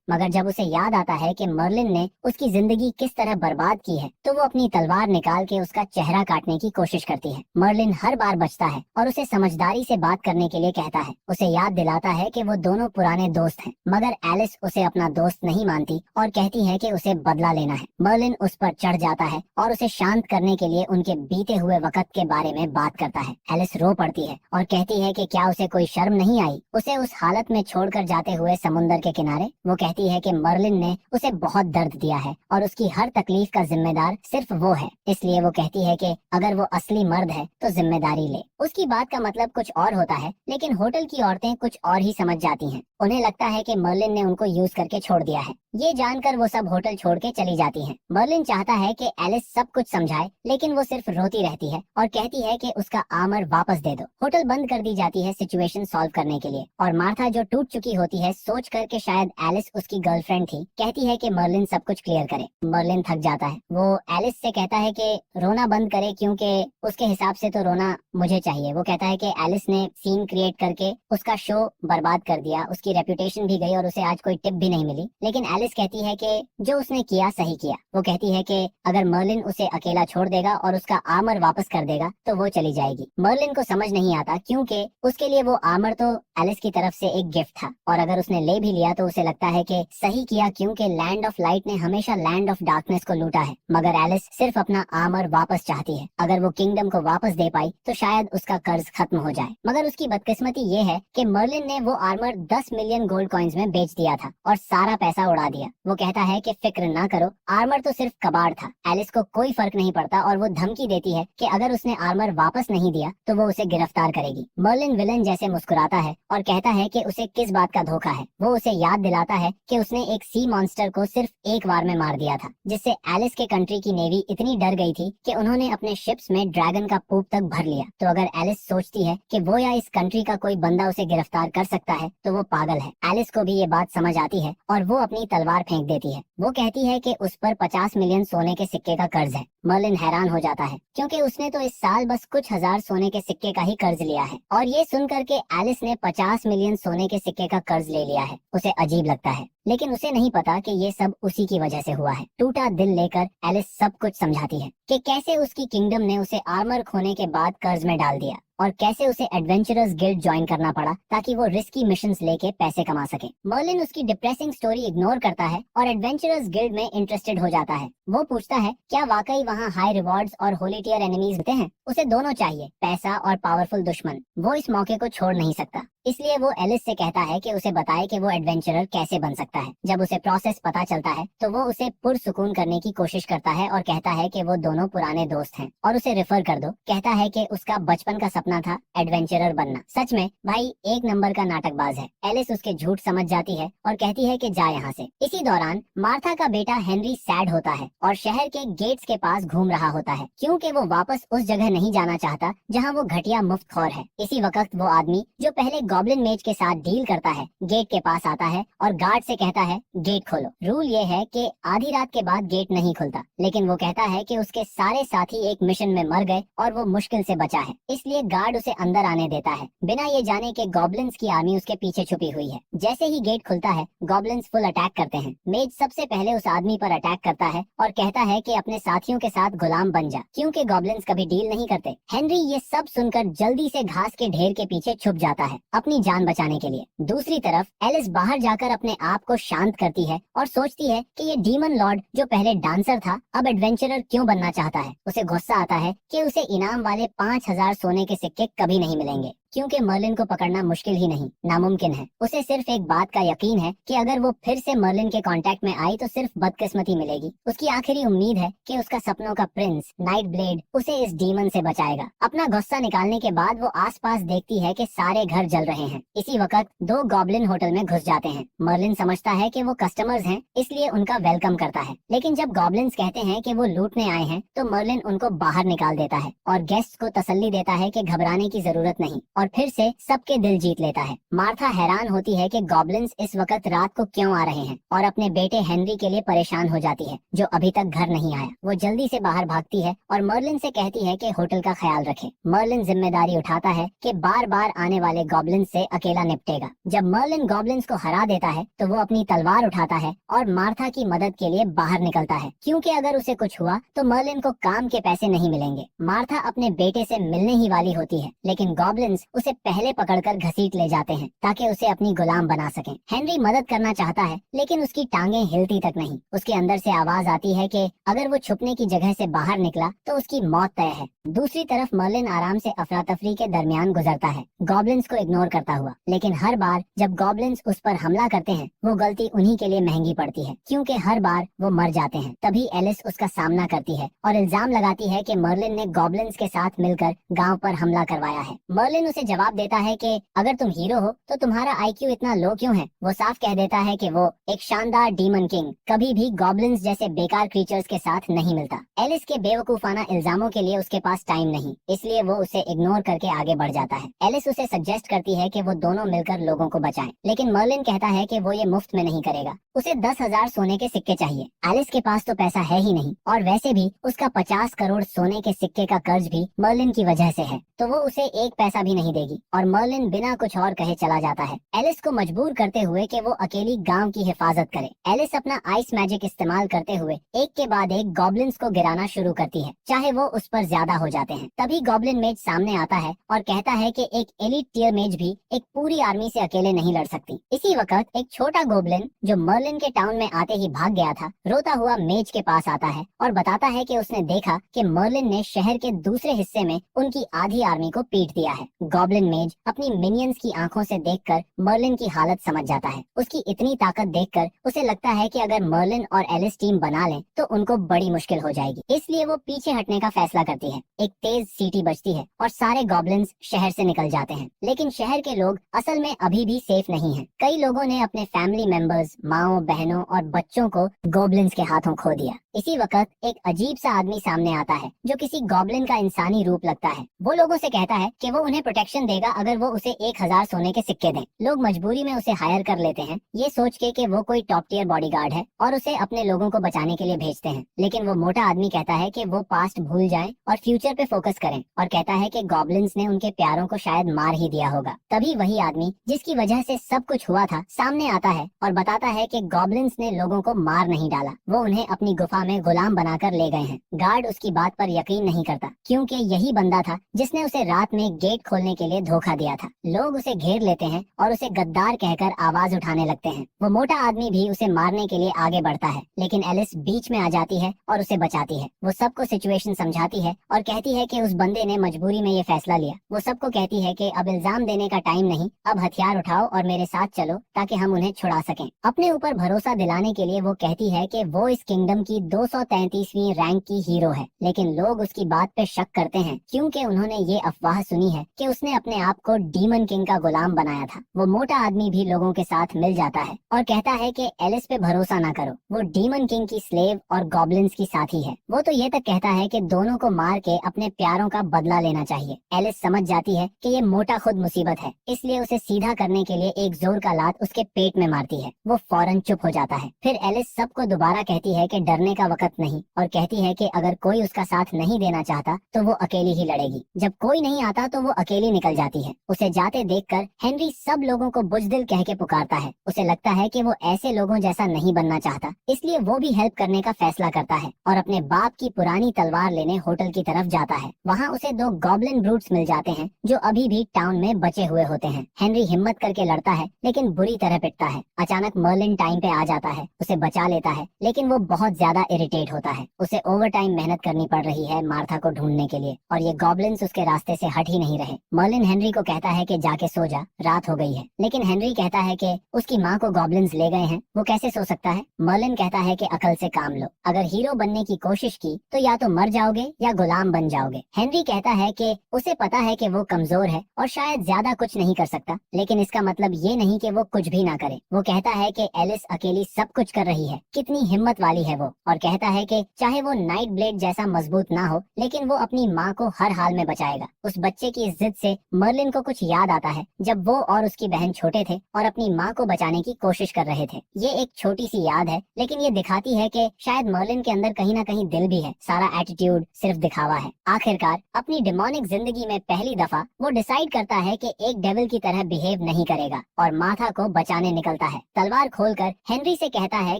मगर जब उसे याद आता है कि मर्लिन ने उसकी जिंदगी किस तरह बर्बाद की है तो वो अपनी तलवार निकाल के उसका चेहरा काटने की कोशिश करती है। मर्लिन हर बार बचता है और उसे समझदारी से बात करने के लिए कहता है, उसे याद दिलाता है कि वो दोनों पुराने दोस्त हैं, मगर एलिस उसे अपना दोस्त नहीं मानती और कहती है कि उसे बदला लेना है। मर्लिन उस पर चढ़ जाता है और उसे शांत करने के लिए उनके बीते हुए वक्त के बारे में बात करता है। एलिस रो पड़ती है और कहती है कि क्या उसे कोई शर्म नहीं आई उसे उस हालत में छोड़कर जाते हुए समुंदर के किनारे। वो कहती है कि मर्लिन ने उसे बहुत दर्द दिया है और उसकी हर तकलीफ का जिम्मेदार सिर्फ वो है, इसलिए वो कहती है कि अगर वो असली मर्द है तो जिम्मेदारी ले। उसकी बात का मतलब कुछ और होता है, लेकिन होटल की औरतें कुछ और ही समझ जाती हैं। उन्हें लगता है कि मर्लिन ने उनको यूज करके छोड़ दिया है। ये जानकर वो सब होटल छोड़ के चली जाती हैं। मर्लिन चाहता है कि एलिस सब कुछ समझाए, लेकिन वो सिर्फ रोती रहती है और कहती है कि उसका आर्मर वापस दे दो। होटल बंद कर दी जाती है सिचुएशन सॉल्व करने के लिए, और मार्था जो टूट चुकी होती है सोच कर के शायद एलिस उसकी गर्लफ्रेंड थी, कहती है कि मर्लिन सब कुछ क्लियर करे। मर्लिन थक जाता है। वो एलिस से कहता है कि रोना बंद करे क्योंकि उसके हिसाब से तो रोना मुझे चाहिए। वो कहता है कि एलिस ने सीन क्रिएट करके उसका शो बर्बाद कर दिया, उसकी रेपुटेशन भी गई और उसे आज कोई टिप भी नहीं मिली। लेकिन एलिस कहती है कि जो उसने किया सही किया। वो कहती है कि अगर मर्लिन उसे अकेला छोड़ देगा और उसका आर्मर वापस कर देगा तो वो चली जाएगी। मर्लिन को समझ नहीं आता क्योंकि उसके लिए वो आर्मर तो एलिस की तरफ से एक गिफ्ट था, और अगर उसने ले भी लिया तो उसे लगता है कि सही किया क्योंकि लैंड ऑफ लाइट ने हमेशा लैंड ऑफ डार्कनेस को लूटा है। मगर एलिस सिर्फ अपना आर्मर वापस चाहती है। अगर वो किंगडम को वापस दे पाई तो शायद उसका कर्ज खत्म हो जाए। मगर उसकी बदकिस्मती ये है कि मर्लिन ने वो आर्मर 10 मिलियन गोल्ड कॉइन्स में बेच दिया था और सारा पैसा उड़ा दिया। वो कहता है कि फिक्र ना करो, आर्मर तो सिर्फ कबाड़ था। एलिस को कोई फर्क नहीं पड़ता और वो धमकी देती है कि अगर उसने आर्मर वापस नहीं दिया तो वो उसे गिरफ्तार करेगी। मर्लिन विलन जैसे मुस्कुराता है और कहता है कि उसे किस बात का धोखा है। वो उसे याद दिलाता है कि उसने एक सी मॉन्स्टर को सिर्फ एक बार में मार दिया था, जिससे एलिस के कंट्री की नेवी इतनी डर गई थी कि उन्होंने अपने शिप्स में ड्रैगन का पूप तक भर लिया। तो अगर एलिस सोचती है कि वो या इस कंट्री का कोई बंदा उसे गिरफ्तार कर सकता है तो वो पागल है। एलिस को भी ये बात समझ आती है और वो अपनी तलवार फेंक देती है। वो कहती है कि उस पर 50 मिलियन सोने के सिक्के का कर्ज है। मर्लिन हैरान हो जाता है क्योंकि उसने तो इस साल बस कुछ हजार सोने के सिक्के का ही कर्ज लिया है, और ये सुनकर के एलिस ने 50 मिलियन सोने के सिक्के का कर्ज ले लिया है उसे अजीब लगता है। लेकिन उसे नहीं पता कि ये सब उसी की वजह से हुआ है। टूटा दिल लेकर एलिस सब कुछ समझाती है कि कैसे उसकी किंगडम ने उसे आर्मर खोने के बाद कर्ज में डाल दिया और कैसे उसे एडवेंचरर्स गिल्ड ज्वाइन करना पड़ा ताकि वो रिस्की मिशंस लेके पैसे कमा सके। मर्लिन उसकी डिप्रेसिंग स्टोरी इग्नोर करता है और एडवेंचरर्स गिल्ड में इंटरेस्टेड हो जाता है। वो पूछता है क्या वाकई वहाँ हाई रिवॉर्ड्स और होली टियर एनिमीज होते हैं। उसे दोनों चाहिए, पैसा और पावरफुल दुश्मन। वो इस मौके को छोड़ नहीं सकता, इसलिए वो एलिस से कहता है कि उसे बताए कि वो एडवेंचरर कैसे बन सकता है। जब उसे प्रोसेस पता चलता है तो वो उसे पुरसुकून करने की कोशिश करता है और कहता है कि वो दोनों पुराने दोस्त हैं और उसे रेफर कर दो। कहता है कि उसका बचपन का सपना था एडवेंचरर बनना। सच में भाई एक नंबर का नाटकबाज है। एलिस उसके झूठ समझ जाती है और कहती है कि जा यहाँ से। इसी दौरान मार्था का बेटा हेनरी सैड होता है और शहर के गेट्स के पास घूम रहा होता है क्योंकि वो वापस उस जगह नहीं जाना चाहता जहाँ वो घटिया मुफ्त खौर है। इसी वक्त वो आदमी जो पहले गॉब्लिन मेज के साथ डील करता है गेट के पास आता है और गार्ड से कहता है गेट खोलो। रूल ये है कि आधी रात के बाद गेट नहीं खुलता, लेकिन वो कहता है कि उसके सारे साथी एक मिशन में मर गए और वो मुश्किल से बचा है, इसलिए गार्ड उसे अंदर आने देता है बिना ये जाने कि गॉब्लिन्स की आर्मी उसके पीछे छुपी हुई है। जैसे ही गेट खुलता है गॉब्लिन्स फुल अटैक करते हैं। मेज सबसे पहले उस आदमी पर अटैक करता है और कहता है कि अपने साथियों के साथ गुलाम बन जा, क्योंकि गॉब्लिन्स कभी डील नहीं करते। हेनरी ये सब सुनकर जल्दी से घास के ढेर के पीछे छुप जाता है अपनी जान बचाने के लिए। दूसरी तरफ एलिस बाहर जाकर अपने आप को शांत करती है और सोचती है कि ये डीमन लॉर्ड जो पहले डांसर था अब एडवेंचरर क्यों बनना चाहता है। उसे गुस्सा आता है कि उसे इनाम वाले 5000 सोने के सिक्के कभी नहीं मिलेंगे, क्योंकि मर्लिन को पकड़ना मुश्किल ही नहीं नामुमकिन है। उसे सिर्फ एक बात का यकीन है कि अगर वो फिर से मर्लिन के कांटेक्ट में आई तो सिर्फ बदकिस्मती मिलेगी। उसकी आखिरी उम्मीद है कि उसका सपनों का प्रिंस नाइट ब्लेड उसे इस डीमन से बचाएगा। अपना गुस्सा निकालने के बाद वो आसपास देखती है कि सारे घर जल रहे हैं। इसी वक्त 2 गॉब्लिन होटल में घुस जाते हैं। मर्लिन समझता है कि वो कस्टमर्स हैं, इसलिए उनका वेलकम करता है, लेकिन जब गॉब्लिन्स कहते हैं कि वो लूटने आए हैं तो मर्लिन उनको बाहर निकाल देता है और गेस्ट को तसल्ली देता है कि घबराने की जरूरत नहीं, और फिर से सबके दिल जीत लेता है। मार्था हैरान होती है कि गॉब्लिन्स इस वक्त रात को क्यों आ रहे हैं और अपने बेटे हेनरी के लिए परेशान हो जाती है जो अभी तक घर नहीं आया। वो जल्दी से बाहर भागती है और मर्लिन से कहती है कि होटल का ख्याल रखे। मर्लिन जिम्मेदारी उठाता है कि बार बार आने वाले गॉब्लिन्स से अकेला निपटेगा। जब मर्लिन गॉब्लिन्स को हरा देता है तो वो अपनी तलवार उठाता है और मार्था की मदद के लिए बाहर निकलता है, क्योंकि अगर उसे कुछ हुआ तो मर्लिन को काम के पैसे नहीं मिलेंगे। मार्था अपने बेटे से मिलने ही वाली होती है, लेकिन गॉब्लिन्स उसे पहले पकड़कर घसीट ले जाते हैं ताकि उसे अपनी गुलाम बना सकें। हेनरी मदद करना चाहता है, लेकिन उसकी टांगें हिलती तक नहीं। उसके अंदर से आवाज आती है कि अगर वो छुपने की जगह से बाहर निकला तो उसकी मौत तय है। दूसरी तरफ मर्लिन आराम से अफरा तफरी के दरमियान गुजरता है, गॉब्लिन्स को इग्नोर करता हुआ। लेकिन हर बार जब गॉब्लिन्स उस पर हमला करते हैं वो गलती उन्हीं के लिए महंगी पड़ती है, क्योंकि हर बार वो मर जाते हैं। तभी एलिस उसका सामना करती है और इल्जाम लगाती है कि मर्लिन ने गॉब्लिन्स के साथ मिलकर गाँव पर हमला करवाया है। मर्लिन उसे जवाब देता है कि अगर तुम हीरो हो तो तुम्हारा आईक्यू इतना लो क्यों है। वो साफ कह देता है कि वो एक शानदार डीमन किंग कभी भी गॉब्लिन्स जैसे बेकार क्रीचर्स के साथ नहीं मिलता। एलिस के बेवकूफाना इल्जामों के लिए उसके पास टाइम नहीं, इसलिए वो उसे इग्नोर करके आगे बढ़ जाता है। एलिस उसे सजेस्ट करती है कि वो दोनों मिलकर लोगों को बचाएं, लेकिन मर्लिन कहता है कि वो ये मुफ्त में नहीं करेगा। उसे 10,000 सोने के सिक्के चाहिए। एलिस के पास तो पैसा है ही नहीं, और वैसे भी उसका 50 करोड़ सोने के सिक्के का कर्ज भी मर्लिन की वजह से है, तो वो उसे एक पैसा भी नहीं देगी। और मर्लिन बिना कुछ और कहे चला जाता है, एलिस को मजबूर करते हुए कि वो अकेली गांव की हिफाजत करे। एलिस अपना आइस मैजिक इस्तेमाल करते हुए एक के बाद एक गॉब्लिन्स को गिराना शुरू करती है, चाहे वो उस पर ज्यादा हो जाते हैं। तभी गॉब्लिन मेज सामने आता है और कहता है कि एक एलिट टियर मेज भी एक पूरी आर्मी से अकेले नहीं लड़ सकती। इसी वक्त एक छोटा गॉब्लिन जो मर्लिन के टाउन में आते ही भाग गया था, रोता हुआ मेज के पास आता है और बताता है कि उसने देखा कि मर्लिन ने शहर के दूसरे हिस्से में उनकी आधी आर्मी को पीट दिया है। गॉब्लिन मेज अपनी मिनियंस की आंखों से देखकर मर्लिन की हालत समझ जाता है। उसकी इतनी ताकत देखकर उसे लगता है कि अगर मर्लिन और एलिस टीम बना लें तो उनको बड़ी मुश्किल हो जाएगी, इसलिए वो पीछे हटने का फैसला करती है। एक तेज सीटी बजती है और सारे गॉब्लिन्स शहर से निकल जाते हैं, लेकिन शहर के लोग असल में अभी भी सेफ नहीं हैं। कई लोगों ने अपने फैमिली मेंबर्स, माओ, बहनों और बच्चों को गॉब्लिन्स के हाथों खो दिया। इसी वक्त एक अजीब सा आदमी सामने आता है जो किसी गॉब्लिन का इंसानी रूप लगता है। वो लोगों से कहता है कि वो उन्हें प्रोटेक्शन देगा अगर वो उसे 1000 सोने के सिक्के दें। लोग मजबूरी में उसे हायर कर लेते हैं, ये सोच के कि वो कोई टॉप टियर बॉडीगार्ड है, और उसे अपने लोगों को बचाने के लिए भेजते हैं। लेकिन वो मोटा आदमी कहता है कि वो पास्ट भूल जाएं और फ्यूचर पे फोकस करें, और कहता है कि गॉब्लिन्स ने उनके प्यारों को शायद मार ही दिया होगा। तभी वही आदमी जिसकी वजह से सब कुछ हुआ था सामने आता है और बताता है कि गॉब्लिन्स ने लोगों को मार नहीं डाला, वो उन्हें अपनी गुफा में गुलाम बनाकर ले गए हैं। गार्ड उसकी बात पर यकीन नहीं करता, क्योंकि यही बंदा था जिसने उसे रात में गेट खोलने के लिए धोखा दिया था। लोग उसे घेर लेते हैं और उसे गद्दार कहकर आवाज उठाने लगते हैं। वो मोटा आदमी भी उसे मारने के लिए आगे बढ़ता है, लेकिन एलिस बीच में आ जाती है और उसे बचाती है। वो सबको सिचुएशन समझाती है और कहती है कि उस बंदे ने मजबूरी में ये फैसला लिया। वो सबको कहती है कि अब इल्जाम देने का टाइम नहीं, अब हथियार उठाओ और मेरे साथ चलो ताकि हम उन्हें छुड़ा सकें। अपने ऊपर भरोसा दिलाने के लिए वो कहती है कि वो इस किंगडम की 233वीं रैंक की हीरो है, लेकिन लोग उसकी बात पे शक करते हैं क्योंकि उन्होंने ये अफवाह सुनी है कि उसने अपने आप को डीमन किंग का गुलाम बनाया था। वो मोटा आदमी भी लोगों के साथ मिल जाता है और कहता है कि एलिस पे भरोसा ना करो, वो डीमन किंग की स्लेव और गॉब्लिन्स की साथी है। वो तो ये तक कहता है कि दोनों को मार के अपने प्यारों का बदला लेना चाहिए। एलिस समझ जाती है कि ये मोटा खुद मुसीबत है, इसलिए उसे सीधा करने के लिए एक जोर का लात उसके पेट में मारती है। वो फौरन चुप हो जाता है। फिर एलिस सबको दोबारा कहती है कि डरने का का वक्त नहीं और कहती है कि अगर कोई उसका साथ नहीं देना चाहता तो वो अकेली ही लड़ेगी। जब कोई नहीं आता तो वो अकेली निकल जाती है। उसे जाते देखकर हेनरी सब लोगों को बुज़दिल कह के पुकारता है। उसे लगता है कि वो ऐसे लोगों जैसा नहीं बनना चाहता, इसलिए वो भी हेल्प करने का फैसला करता है और अपने बाप की पुरानी तलवार लेने होटल की तरफ जाता है। वहाँ उसे 2 गॉब्लिन ब्रूट्स मिल जाते हैं जो अभी भी टाउन में बचे हुए होते हैं। हेनरी हिम्मत करके लड़ता है लेकिन बुरी तरह पिटता है। अचानक मर्लिन टाइम पे आ जाता है, उसे बचा लेता है, लेकिन वो बहुत ज्यादा इरिटेट होता है। उसे ओवर टाइम मेहनत करनी पड़ रही है मार्था को ढूंढने के लिए और ये गॉब्लिन्स उसके रास्ते से हट ही नहीं रहे। मर्लिन हेनरी को कहता है कि जाके सो जा, रात हो गई है, लेकिन हेनरी कहता है कि उसकी माँ को गॉब्लिन्स ले गए हैं, वो कैसे सो सकता है। मर्लिन कहता है कि अकल से काम लो, अगर हीरो बनने की कोशिश की तो या तो मर जाओगे या गुलाम बन जाओगे। हेनरी कहता है कि उसे पता है कि वो कमजोर है और शायद ज्यादा कुछ नहीं कर सकता, लेकिन इसका मतलब ये नहीं कि वो कुछ भी ना करे। वो कहता है कि एलिस अकेली सब कुछ कर रही है, कितनी हिम्मत वाली है वो, और कहता है कि चाहे वो नाइट ब्लेड जैसा मजबूत ना हो लेकिन वो अपनी माँ को हर हाल में बचाएगा। उस बच्चे की इस जिद से मर्लिन को कुछ याद आता है जब वो और उसकी बहन छोटे थे और अपनी माँ को बचाने की कोशिश कर रहे थे। ये एक छोटी सी याद है लेकिन ये दिखाती है कि शायद मर्लिन के अंदर कहीं ना कहीं दिल भी है, सारा एटीट्यूड सिर्फ दिखावा है। आखिरकार अपनी डिमोनिक जिंदगी में पहली दफा वो डिसाइड करता है कि एक डेविल की तरह बिहेव नहीं करेगा और मार्था को बचाने निकलता है। तलवार खोलकर हेनरी से कहता है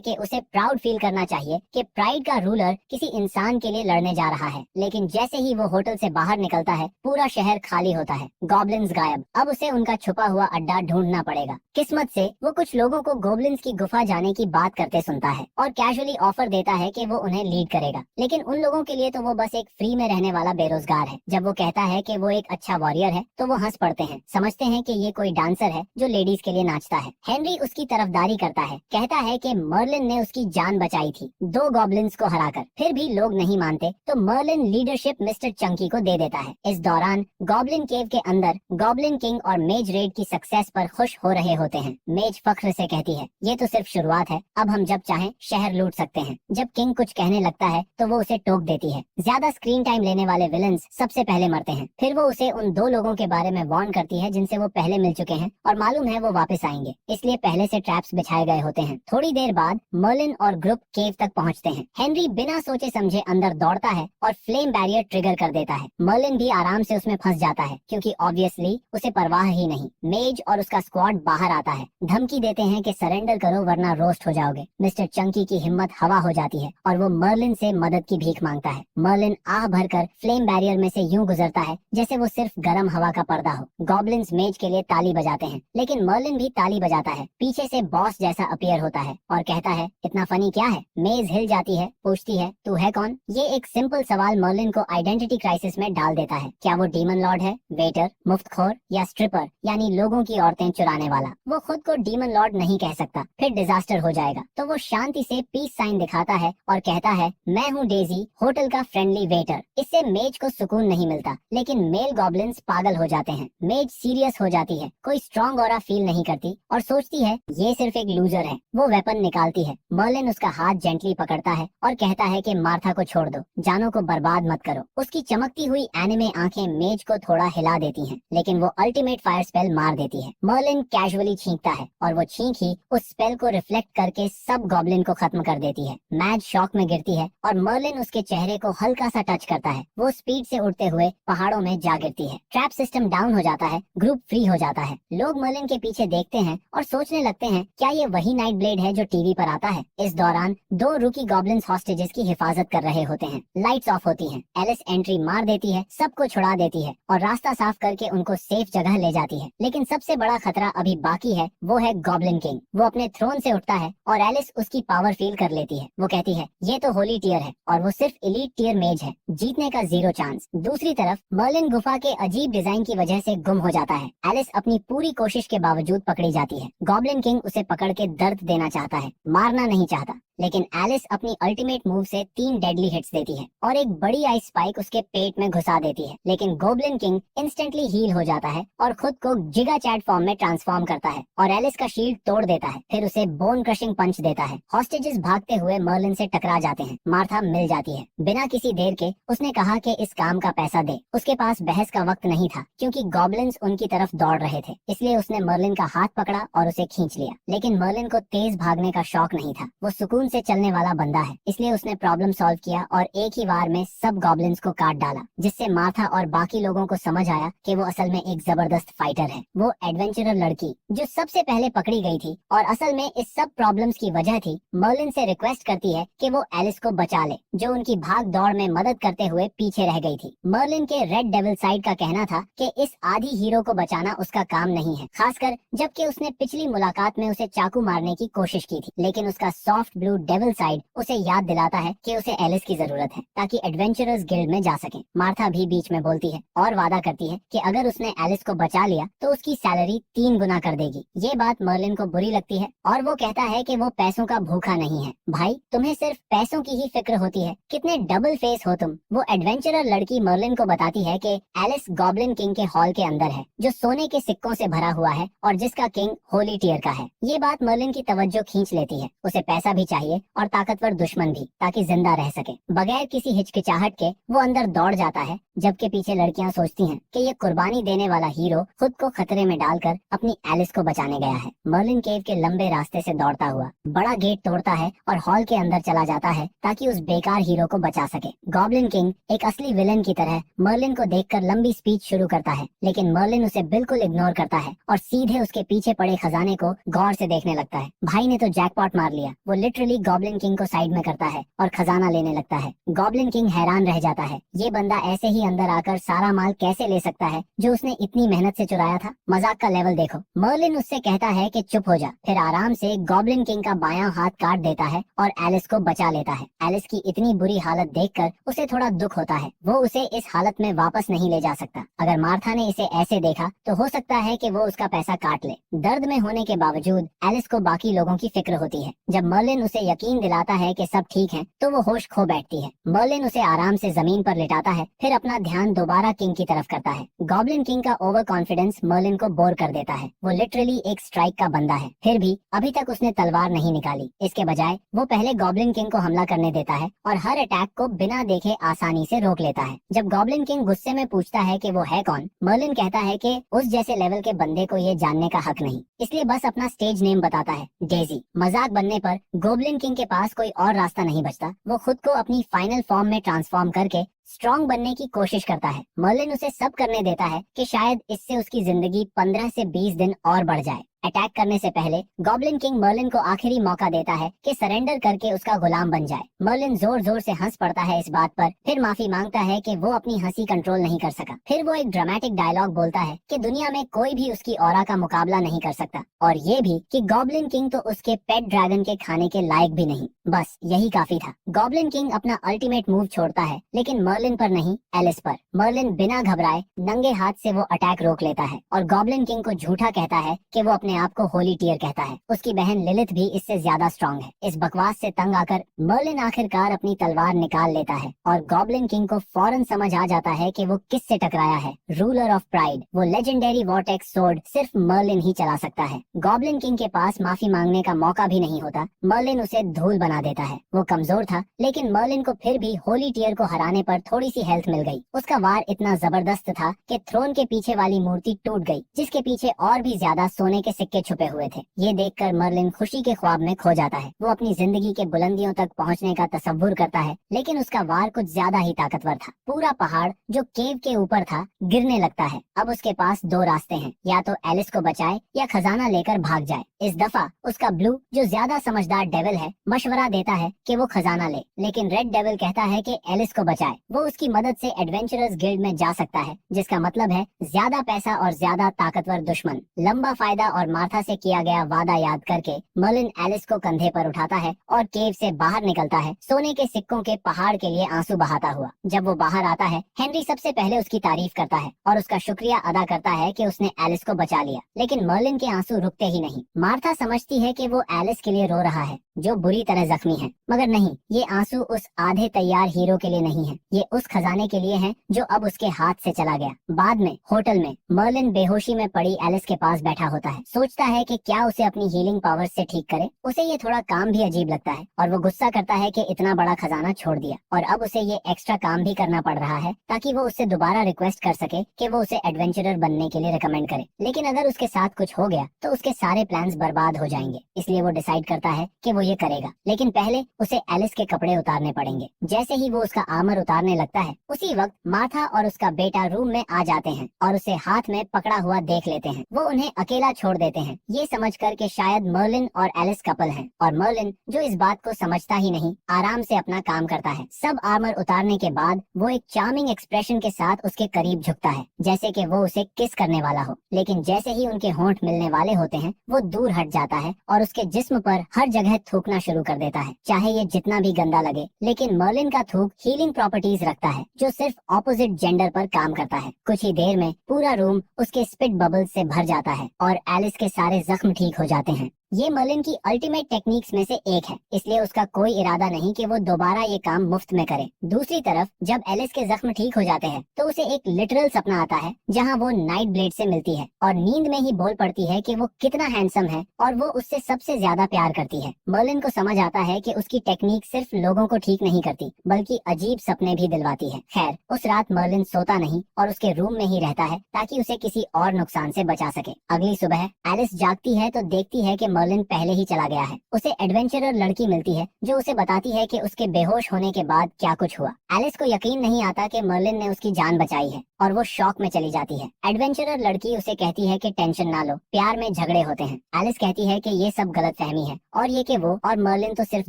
कि उसे प्राउड फील करना चाहिए कि प्राइड का रूलर किसी इंसान के लिए लड़ने जा रहा है, लेकिन जैसे ही वो होटल से बाहर निकलता है पूरा शहर खाली होता है, गॉब्लिन्स गायब। अब उसे उनका छुपा हुआ अड्डा ढूंढना पड़ेगा। किस्मत से वो कुछ लोगों को गोब्लिन्स की गुफा जाने की बात करते सुनता है और कैजुअली ऑफर देता है कि वो उन्हें लीड करेगा, लेकिन उन लोगों के लिए तो वो बस एक फ्री में रहने वाला बेरोजगार है। जब वो कहता है कि वो एक अच्छा वॉरियर है तो वो हंस पड़ते हैं, समझते हैं कि ये कोई डांसर है जो लेडीज के लिए नाचता है। हेनरी उसकी तरफदारी करता है, कहता है कि मर्लिन ने उसकी जान बचाई थी 2 गॉब्लिन्स को हराकर। फिर भी लोग नहीं मानते तो मर्लिन लीडरशिप मिस्टर चंकी को दे देता है। इस दौरान गॉब्लिन केव के अंदर गॉब्लिन किंग और मेज रेड की सक्सेस पर खुश हो रहे होते हैं। मेज फख्र से कहती है, ये तो सिर्फ शुरुआत है, अब हम जब चाहें शहर लूट सकते हैं। जब किंग कुछ कहने लगता है तो वो उसे टोक देती है। ज्यादा स्क्रीन टाइम लेने वाले विलन्स सबसे पहले मरते हैं। फिर वो उसे उन 2 लोगों के बारे में वार्न करती है जिनसे वो पहले मिल चुके हैं और मालूम है वो वापस आएंगे, इसलिए पहले से ट्रैप्स बिछाए गए होते हैं। थोड़ी देर बाद मर्लिन और ग्रुप केव तक पहुंचते हैं। हेनरी बिना सोचे समझे अंदर दौड़ता है और फ्लेम बैरियर ट्रिगर कर देता है। मर्लिन भी आराम से उसमें फंस जाता है क्योंकि ऑब्वियसली उसे परवाह ही नहीं। मेज और उसका स्क्वाड बाहर आता है, धमकी देते हैं कि सरेंडर करो वरना रोस्ट हो जाओगे। मिस्टर चंकी की हिम्मत हवा हो जाती है और वो मर्लिन से मदद की भीख मांगता है। मर्लिन आह भरकर फ्लेम बैरियर में से यूं गुजरता है जैसे वो सिर्फ गर्म हवा का पर्दा हो। गॉब्लिन्स मेज के लिए ताली बजाते हैं, लेकिन मर्लिन भी ताली बजाता है। पीछे से बॉस जैसा अपीयर होता है और कहता है, इतना फनी क्या है। मेज हिल जाती है, पूछती है, तू है कौन। ये एक सिंपल सवाल मर्लिन को आइडेंटिटी क्राइसिस में डाल देता है। क्या वो डीमन लॉर्ड है, वेटर, मुफ्तखोर या स्ट्रिपर, यानी लोगों की औरतें चुराने वाला। वो खुद को डीमन लॉर्ड नहीं कह सकता, फिर डिजास्टर हो जाएगा। तो वो शांति से पीस साइन दिखाता है और कहता है, मैं हूँ डेजी, होटल का फ्रेंडली वेटर। इससे मेज को सुकून नहीं मिलता, लेकिन मेल गॉब्लिन्स पागल हो जाते हैं। मेज सीरियस हो जाती है, कोई स्ट्रॉन्ग ऑरा फील नहीं करती और सोचती है ये सिर्फ एक लूजर है। वो वेपन निकालती है। मर्लिन उसका हाथ जेंटली पकड़ता है और कहता है कि मार्था को छोड़ दो, जानों को बर्बाद मत करो। उसकी चमकती हुई एनिमे आंखें मेज को थोड़ा हिला देती हैं, लेकिन वो अल्टीमेट फायर स्पेल मार देती है। मर्लिन कैजुअली छींकता है और वो छींक ही उस स्पेल को रिफ्लेक्ट करके सब गॉब्लिन को खत्म कर देती है। मैज शॉक में गिरती है और मर्लिन उसके चेहरे को हल्का सा टच करता है। वो स्पीड से उड़ते हुए पहाड़ों में जा गिरती है। ट्रैप सिस्टम डाउन हो जाता है, ग्रुप फ्री हो जाता है। लोग मर्लिन के पीछे देखते हैं और सोचने लगते हैं क्या ये वही नाइट ब्लेड है जो टीवी पर आता है। इस दौरान 2 रूकी गॉब्लिन्स हॉस्टेजेस की हिफाजत कर रहे होते हैं। लाइट्स ऑफ होती हैं। एलिस एंट्री मार देती है, सबको छुड़ा देती है और रास्ता साफ करके उनको सेफ जगह ले जाती है। लेकिन सबसे बड़ा खतरा अभी बाकी है, वो है गॉब्लिन किंग। वो अपने थ्रोन से उठता है और एलिस उसकी पावर फील कर लेती है। वो कहती है, ये तो होली टियर है और वो सिर्फ एलीट टियर मेज है, जीतने का 0 चांस। दूसरी तरफ मर्लिन गुफा के अजीब डिजाइन की वजह से गुम हो जाता है। एलिस अपनी पूरी कोशिश के बावजूद पकड़ी जाती है। गॉब्लिन किंग उसे पकड़ के दर्द देना चाहता है, मारना नहीं चाहता, लेकिन एलिस अपनी अल्टीमेट मूव से 3 डेडली हिट्स देती है और एक बड़ी आइस स्पाइक उसके पेट में घुसा देती है। लेकिन गॉब्लिन किंग इंस्टेंटली हील हो जाता है और खुद को जिगा चैट फॉर्म में ट्रांसफॉर्म करता है और एलिस का शील्ड तोड़ देता है। फिर उसे बोन क्रशिंग पंच देता है। हॉस्टेजेस भागते हुए मर्लिन से टकरा जाते हैं। मार्था मिल जाती है। बिना किसी देर के उसने कहा कि इस काम का पैसा दे। उसके पास बहस का वक्त नहीं था क्योंकि गॉब्लिन्स उनकी तरफ दौड़ रहे थे, इसलिए उसने मर्लिन का हाथ पकड़ा और उसे खींच लिया। लेकिन मर्लिन को तेज भागने का शौक नहीं था। वो सुकून खून से चलने वाला बंदा है, इसलिए उसने प्रॉब्लम सॉल्व किया और एक ही बार में सब गॉब्लिन्स को काट डाला, जिससे मार्था और बाकी लोगों को समझ आया कि वो असल में एक जबरदस्त फाइटर है। वो एडवेंचरर लड़की जो सबसे पहले पकड़ी गई थी और असल में इस सब प्रॉब्लम्स की वजह थी, मर्लिन से रिक्वेस्ट करती है कि वो एलिस को बचा ले, जो उनकी भाग दौड़ में मदद करते हुए पीछे रह गई थी। मर्लिन के रेड डेविल साइड का कहना था कि इस आधी हीरो को बचाना उसका काम नहीं है, खासकर जबकि उसने पिछली मुलाकात में उसे चाकू मारने की कोशिश की थी। लेकिन उसका सॉफ्ट ब्लू डेविल साइड उसे याद दिलाता है कि उसे एलिस की जरूरत है ताकि एडवेंचरर्स गिल्ड में जा सके। मार्था भी बीच में बोलती है और वादा करती है कि अगर उसने एलिस को बचा लिया तो उसकी सैलरी 3 गुना कर देगी। ये बात मर्लिन को बुरी लगती है और वो कहता है कि वो पैसों का भूखा नहीं है। भाई, तुम्हें सिर्फ पैसों की ही फिक्र होती है, कितने डबल फेस हो तुम। वो एडवेंचरर लड़की मर्लिन को बताती है कि एलिस गॉब्लिन किंग के हॉल के अंदर है, जो सोने के सिक्कों से भरा हुआ है और जिसका किंग होली टीयर का है। ये बात मर्लिन की तवज्जो खींच लेती है। उसे पैसा भी चाहिए और ताकतवर दुश्मन भी, ताकि जिंदा रह सके। बगैर किसी हिचकिचाहट के वो अंदर दौड़ जाता है, जबकि पीछे लड़कियां सोचती हैं कि ये कुर्बानी देने वाला हीरो खुद को खतरे में डालकर अपनी एलिस को बचाने गया है। मर्लिन केव के लंबे रास्ते से दौड़ता हुआ बड़ा गेट तोड़ता है और हॉल के अंदर चला जाता है ताकि उस बेकार हीरो को बचा सके। गॉब्लिन किंग एक असली विलन की तरह मर्लिन को देखकर लंबी स्पीच शुरू करता है, लेकिन मर्लिन उसे बिल्कुल इग्नोर करता है और सीधे उसके पीछे पड़े खजाने को गौर से देखने लगता है। भाई ने तो जैकपॉट मार लिया। वो लिटरली गॉब्लिन किंग को साइड में करता है और खजाना लेने लगता है। गॉब्लिन किंग हैरान रह जाता है, ये बंदा ऐसे ही अंदर आकर सारा माल कैसे ले सकता है जो उसने इतनी मेहनत से चुराया था। मजाक का लेवल देखो। मर्लिन उससे कहता है कि चुप हो जा, फिर आराम से गॉब्लिन किंग का बायां हाथ काट देता है और एलिस को बचा लेता है। एलिस की इतनी बुरी हालत देखकर उसे थोड़ा दुख होता है। वो उसे इस हालत में वापस नहीं ले जा सकता। अगर मार्था ने इसे ऐसे देखा तो हो सकता है कि वो उसका पैसा काट ले। दर्द में होने के बावजूद एलिस को बाकी लोगों की फिक्र होती है। जब मर्लिन उसे यकीन दिलाता है कि सब ठीक है तो वो होश खो बैठती है। मर्लिन उसे आराम से जमीन पर लिटाता है, फिर अपना ध्यान दोबारा किंग की तरफ करता है। गॉब्लिन किंग का ओवर कॉन्फिडेंस मर्लिन को बोर कर देता है। वो लिटरली एक स्ट्राइक का बंदा है, फिर भी अभी तक उसने तलवार नहीं निकाली। इसके बजाय वो पहले गॉब्लिन किंग को हमला करने देता है और हर अटैक को बिना देखे आसानी से रोक लेता है। जब गॉब्लिन किंग गुस्से में पूछता है कि वो है कौन, मर्लिन कहता है कि उस जैसे लेवल के बंदे को ये जानने का हक नहीं, इसलिए बस अपना स्टेज नेम बताता है, डेजी। मजाक बनने पर गॉब्लिन किंग के पास कोई और रास्ता नहीं बचता। वो खुद को अपनी फाइनल फॉर्म में ट्रांसफॉर्म करके स्ट्रॉन्ग बनने की कोशिश करता है। मर्लिन उसे सब करने देता है कि शायद इससे उसकी जिंदगी 15 से 20 दिन और बढ़ जाए। अटैक करने से पहले गॉब्लिन किंग मर्लिन को आखिरी मौका देता है कि सरेंडर करके उसका गुलाम बन जाए। मर्लिन जोर जोर से हंस पड़ता है इस बात पर, फिर माफी मांगता है कि वो अपनी हंसी कंट्रोल नहीं कर सका। फिर वो एक ड्रामेटिक डायलॉग बोलता है कि दुनिया में कोई भी उसकी ऑरा का मुकाबला नहीं कर सकता, और ये भी कि गॉब्लिन किंग तो उसके पेट ड्रैगन के खाने के लायक भी नहीं। बस यही काफी था। गॉब्लिन किंग अपना अल्टीमेट मूव छोड़ता है, लेकिन मर्लिन पर नहीं, एलिस पर। मर्लिन बिना घबराए नंगे हाथ से वो अटैक रोक लेता है और गॉब्लिन किंग को झूठा कहता है कि वो अपने आप को होली टीयर कहता है। उसकी बहन लिलिथ भी इससे ज्यादा स्ट्रॉन्ग है। इस बकवास से तंग आकर मर्लिन आखिरकार अपनी तलवार निकाल लेता है और गॉब्लिन किंग को फौरन समझ आ जाता है कि वो किससे टकराया है। रूलर ऑफ प्राइड, वो लेजेंडरी वॉर्टेक्स सोर्ड सिर्फ मर्लिन ही चला सकता है। गॉब्लिन किंग के पास माफी मांगने का मौका भी नहीं होता। मर्लिन उसे धूल बना देता है। वो कमजोर था, लेकिन मर्लिन को फिर भी होली टीयर को हराने पर थोड़ी सी हेल्थ मिल गई। उसका वार इतना जबरदस्त था कि थ्रोन के पीछे वाली मूर्ति टूट गई, जिसके पीछे और भी ज्यादा सोने के सिक्के छुपे हुए थे। ये देखकर मर्लिन खुशी के ख्वाब में खो जाता है। वो अपनी जिंदगी के बुलंदियों तक पहुंचने का तसव्वुर करता है, लेकिन उसका वार कुछ ज्यादा ही ताकतवर था। पूरा पहाड़ जो केव के ऊपर था गिरने लगता है। अब उसके पास 2 रास्ते हैं, या तो एलिस को बचाए या खजाना लेकर भाग जाए। इस दफा उसका ब्लू, जो ज्यादा समझदार डेविल है, मशवरा देता है कि वो खजाना ले, लेकिन रेड डेविल कहता है कि एलिस को बचाए। वो उसकी मदद से एडवेंचरर्स गिल्ड में जा सकता है, जिसका मतलब है ज्यादा पैसा और ज्यादा ताकतवर दुश्मन। लंबा फायदा और मार्था से किया गया वादा याद करके मर्लिन एलिस को कंधे पर उठाता है और केव से बाहर निकलता है, सोने के सिक्कों के पहाड़ के लिए आंसू बहाता हुआ। जब वो बाहर आता है, हेनरी सबसे पहले उसकी तारीफ करता है और उसका शुक्रिया अदा करता है कि उसने एलिस को बचा लिया, लेकिन मर्लिन के आंसू रुकते ही नहीं। मार्था समझती है कि वो एलिस के लिए रो रहा है, जो बुरी तरह जख्मी है, मगर नहीं, ये आंसू उस आधे तैयार हीरो के लिए नहीं है। ये उस खजाने के लिए है जो अब उसके हाथ से चला गया। बाद में होटल में मर्लिन बेहोशी में पड़ी एलिस के पास बैठा होता है। सोचता है कि क्या उसे अपनी हीलिंग पावर्स से ठीक करे। उसे ये थोड़ा काम भी अजीब लगता है और वो गुस्सा करता है कि इतना बड़ा खजाना छोड़ दिया और अब उसे ये एक्स्ट्रा काम भी करना पड़ रहा है ताकि वो उससे दोबारा रिक्वेस्ट कर सके कि वो उसे एडवेंचरर बनने के लिए रिकमेंड करे। लेकिन अगर उसके साथ कुछ हो गया तो उसके सारे प्लान्स बर्बाद हो जाएंगे, इसलिए वो डिसाइड करता है कि वो ये करेगा। लेकिन पहले उसे एलिस के कपड़े उतारने पड़ेंगे। जैसे ही वो उसका आर्मर उतारने लगता है उसी वक्त मार्था और उसका बेटा रूम में आ जाते हैं और उसे हाथ में पकड़ा हुआ देख लेते हैं। वो उन्हें अकेला छोड़ देते हैं, ये समझकर के शायद मर्लिन और एलिस कपल हैं। और मर्लिन, जो इस बात को समझता ही नहीं, आराम से अपना काम करता है। सब आर्मर उतारने के बाद वो एक चार्मिंग एक्सप्रेशन के साथ उसके करीब झुकता है, जैसे कि वो उसे किस करने वाला हो। लेकिन जैसे ही उनके होंठ मिलने वाले होते हैं वो दूर हट जाता है और उसके जिस्म पर हर जगह थूकना शुरू कर देता है, चाहे ये जितना भी गंदा लगे। लेकिन मर्लिन का थूक हीलिंग प्रॉपर्टीज रखता है जो सिर्फ ऑपोजिट जेंडर पर काम करता है। कुछ ही देर में पूरा रूम उसके स्पिट बबल्स से भर जाता है और एलिस के सारे जख्म ठीक हो जाते हैं। ये मर्लिन की अल्टीमेट टेक्निक्स में से एक है, इसलिए उसका कोई इरादा नहीं कि वो दोबारा ये काम मुफ्त में करे। दूसरी तरफ जब एलिस के जख्म ठीक हो जाते हैं तो उसे एक लिटरल सपना आता है जहां वो नाइट ब्लेड से मिलती है और नींद में ही बोल पड़ती है कि वो कितना हैंडसम है और वो उससे सबसे ज्यादा प्यार करती है। मर्लिन को समझ आता है कि उसकी टेक्निक सिर्फ लोगों को ठीक नहीं करती बल्कि अजीब सपने भी दिलवाती है। खैर, उस रात मर्लिन सोता नहीं और उसके रूम में ही रहता है ताकि उसे किसी और नुकसान से बचा सके। अगली सुबह एलिस जागती है तो देखती है कि मर्लिन पहले ही चला गया है। उसे एडवेंचरर लड़की मिलती है जो उसे बताती है कि उसके बेहोश होने के बाद क्या कुछ हुआ। एलिस को यकीन नहीं आता कि मर्लिन ने उसकी जान बचाई है और वो शॉक में चली जाती है। एडवेंचरर लड़की उसे कहती है कि टेंशन ना लो, प्यार में झगड़े होते हैं। एलिस कहती है कि ये सब गलतफहमी है और ये कि वो और मर्लिन तो सिर्फ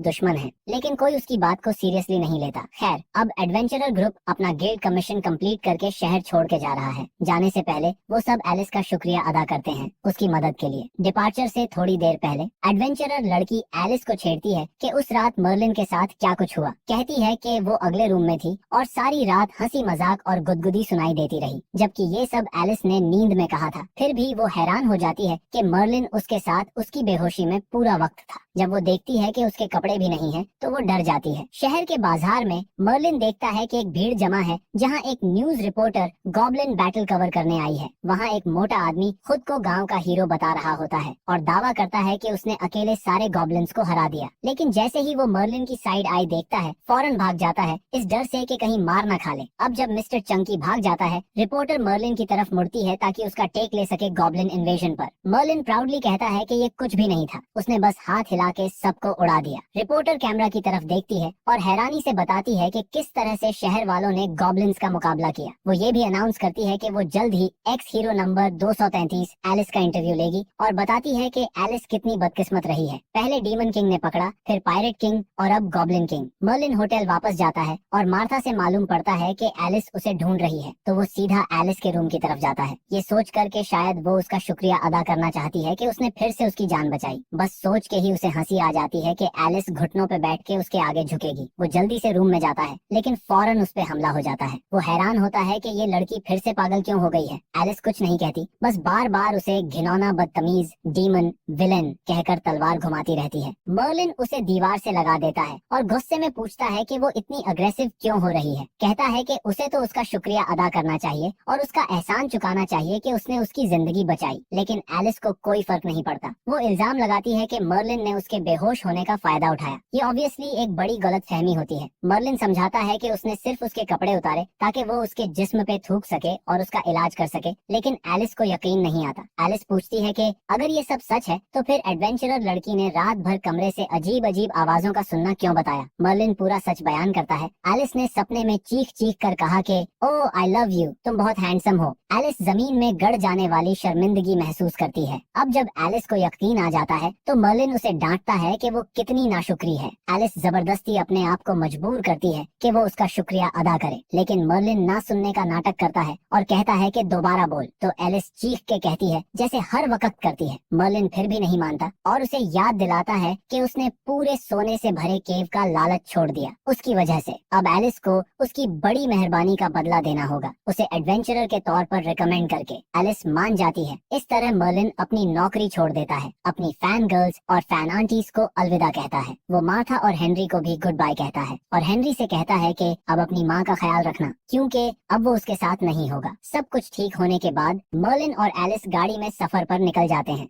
दुश्मन है, लेकिन कोई उसकी बात को सीरियसली नहीं लेता। खैर, अब एडवेंचरर ग्रुप अपना गिल्ड कमीशन कंप्लीट करके शहर छोड़ के जा रहा है। जाने से पहले वो सब एलिस का शुक्रिया अदा करते हैं उसकी मदद के लिए। डिपार्चर से थोड़ी देर पहले एडवेंचरर लड़की एलिस को छेड़ती है कि उस रात मर्लिन के साथ क्या कुछ हुआ। कहती है कि वो अगले रूम में थी और सारी रात हंसी मजाक और गुदगुदी सुनाई देती रही, जबकि ये सब एलिस ने नींद में कहा था। फिर भी वो हैरान हो जाती है कि मर्लिन उसके साथ उसकी बेहोशी में पूरा वक्त था। जब वो देखती है कि उसके कपड़े भी नहीं हैं, तो वो डर जाती है। शहर के बाजार में मर्लिन देखता है कि एक भीड़ जमा है जहां एक news reporter goblin battle cover करने आई है। वहां एक मोटा आदमी खुद को गांव का हीरो बता रहा होता है और दावा करता है कि उसने अकेले सारे गॉब्लिन्स को हरा दिया। लेकिन जैसे ही वो मर्लिन की साइड आई देखता है, फौरन भाग जाता है इस डर से कि कहीं मार न खा ले। अब जब मिस्टर चंकी भाग जाता है, रिपोर्टर मर्लिन की तरफ मुड़ती है ताकि उसका टेक ले सके गॉब्लिन इन्वेजन पर। मर्लिन प्राउडली कहता है कि ये कुछ भी नहीं था, उसने बस हाथ हिला के सबको उड़ा दिया। रिपोर्टर कैमरा की तरफ देखती है और हैरानी से बताती है कि किस तरह से शहर वालों ने गॉब्लिन्स का मुकाबला किया। वो ये भी अनाउंस करती है कि वो जल्द ही एक्स हीरो नंबर 233 एलिस का इंटरव्यू लेगी और बताती है कि एलिस कितनी बदकिस्मत रही है। पहले डीमन किंग ने पकड़ा, फिर पायरेट किंग और अब गॉब्लिन किंग। मर्लिन होटल वापस जाता है और मार्था से मालूम पड़ता है कि एलिस उसे ढूंढ रही है, तो वो सीधा एलिस के रूम की तरफ जाता है, ये सोच कर के शायद वो उसका शुक्रिया अदा करना चाहती है कि उसने फिर से उसकी जान बचाई। बस सोच के ही उसे हंसी आ जाती है कि एलिस घुटनों पे बैठ के उसके आगे झुकेगी। वो जल्दी से रूम में जाता है लेकिन फौरन उस पे हमला हो जाता है। वो हैरान होता है कि ये लड़की फिर से पागल क्यों हो गई है। एलिस कुछ नहीं कहती, बस बार बार उसे घिनौना, बदतमीज, डीमन, विलेन कहकर तलवार घुमाती रहती है। मर्लिन उसे दीवार से लगा देता है और गुस्से में पूछता है कि वो इतनी अग्रेसिव क्यों हो रही है। कहता है कि उसे तो उसका शुक्रिया अदा करना चाहिए और उसका एहसान चुकाना चाहिए कि उसने उसकी जिंदगी बचाई। लेकिन एलिस को कोई फर्क नहीं पड़ता। वो इल्जाम लगाती है कि मर्लिन ने उसके बेहोश होने का फायदा उठाया। ये ऑब्वियसली एक बड़ी गलतफहमी होती है। मर्लिन समझाता है कि उसने सिर्फ उसके कपड़े उतारे ताकि वो उसके जिस्म पे थूक सके और उसका इलाज कर सके, लेकिन एलिस को यकीन नहीं आता। एलिस पूछती है कि अगर ये सब सच है तो फिर एडवेंचरर लड़की ने रात भर कमरे से अजीब अजीब आवाजों का सुनना क्यों बताया। मर्लिन पूरा सच बयान करता है। एलिस ने सपने में चीख चीख कर कहा कि ओह आई लव यू, तुम बहुत हैंडसम हो। एलिस जमीन में गड़ जाने वाली शर्मिंदगी महसूस करती है। अब जब एलिस को यकीन आ जाता है तो मर्लिन उसे डांटता है कि वो कितनी नाशुक्री है। एलिस जबरदस्ती अपने आप को मजबूर करती है कि वो उसका शुक्रिया अदा करे, लेकिन मर्लिन ना सुनने का नाटक करता है और कहता है कि दोबारा बोल। तो एलिस चीख के कहती है जैसे हर वक्त करती है। मर्लिन फिर भी नहीं मानता और उसे याद दिलाता है कि उसने पूरे सोने से भरे केव का लालच छोड़ दिया उसकी वजह से। अब एलिस को उसकी बड़ी मेहरबानी का बदला देना होगा, उसे एडवेंचरर के तौर पर रिकमेंड करके। एलिस मान जाती है। इस तरह मर्लिन अपनी नौकरी छोड़ देता है, अपनी फैन गर्ल्स और फैन आंटीज को अलविदा कहता है। वो मार्था और हेनरी को भी गुड बाय कहता है और हेनरी से कहता है कि अब अपनी माँ का ख्याल रखना, क्योंकि अब वो उसके साथ नहीं होगा। सब कुछ ठीक होने के बाद मर्लिन और एलिस गाड़ी में सफर पर निकल जाते हैं।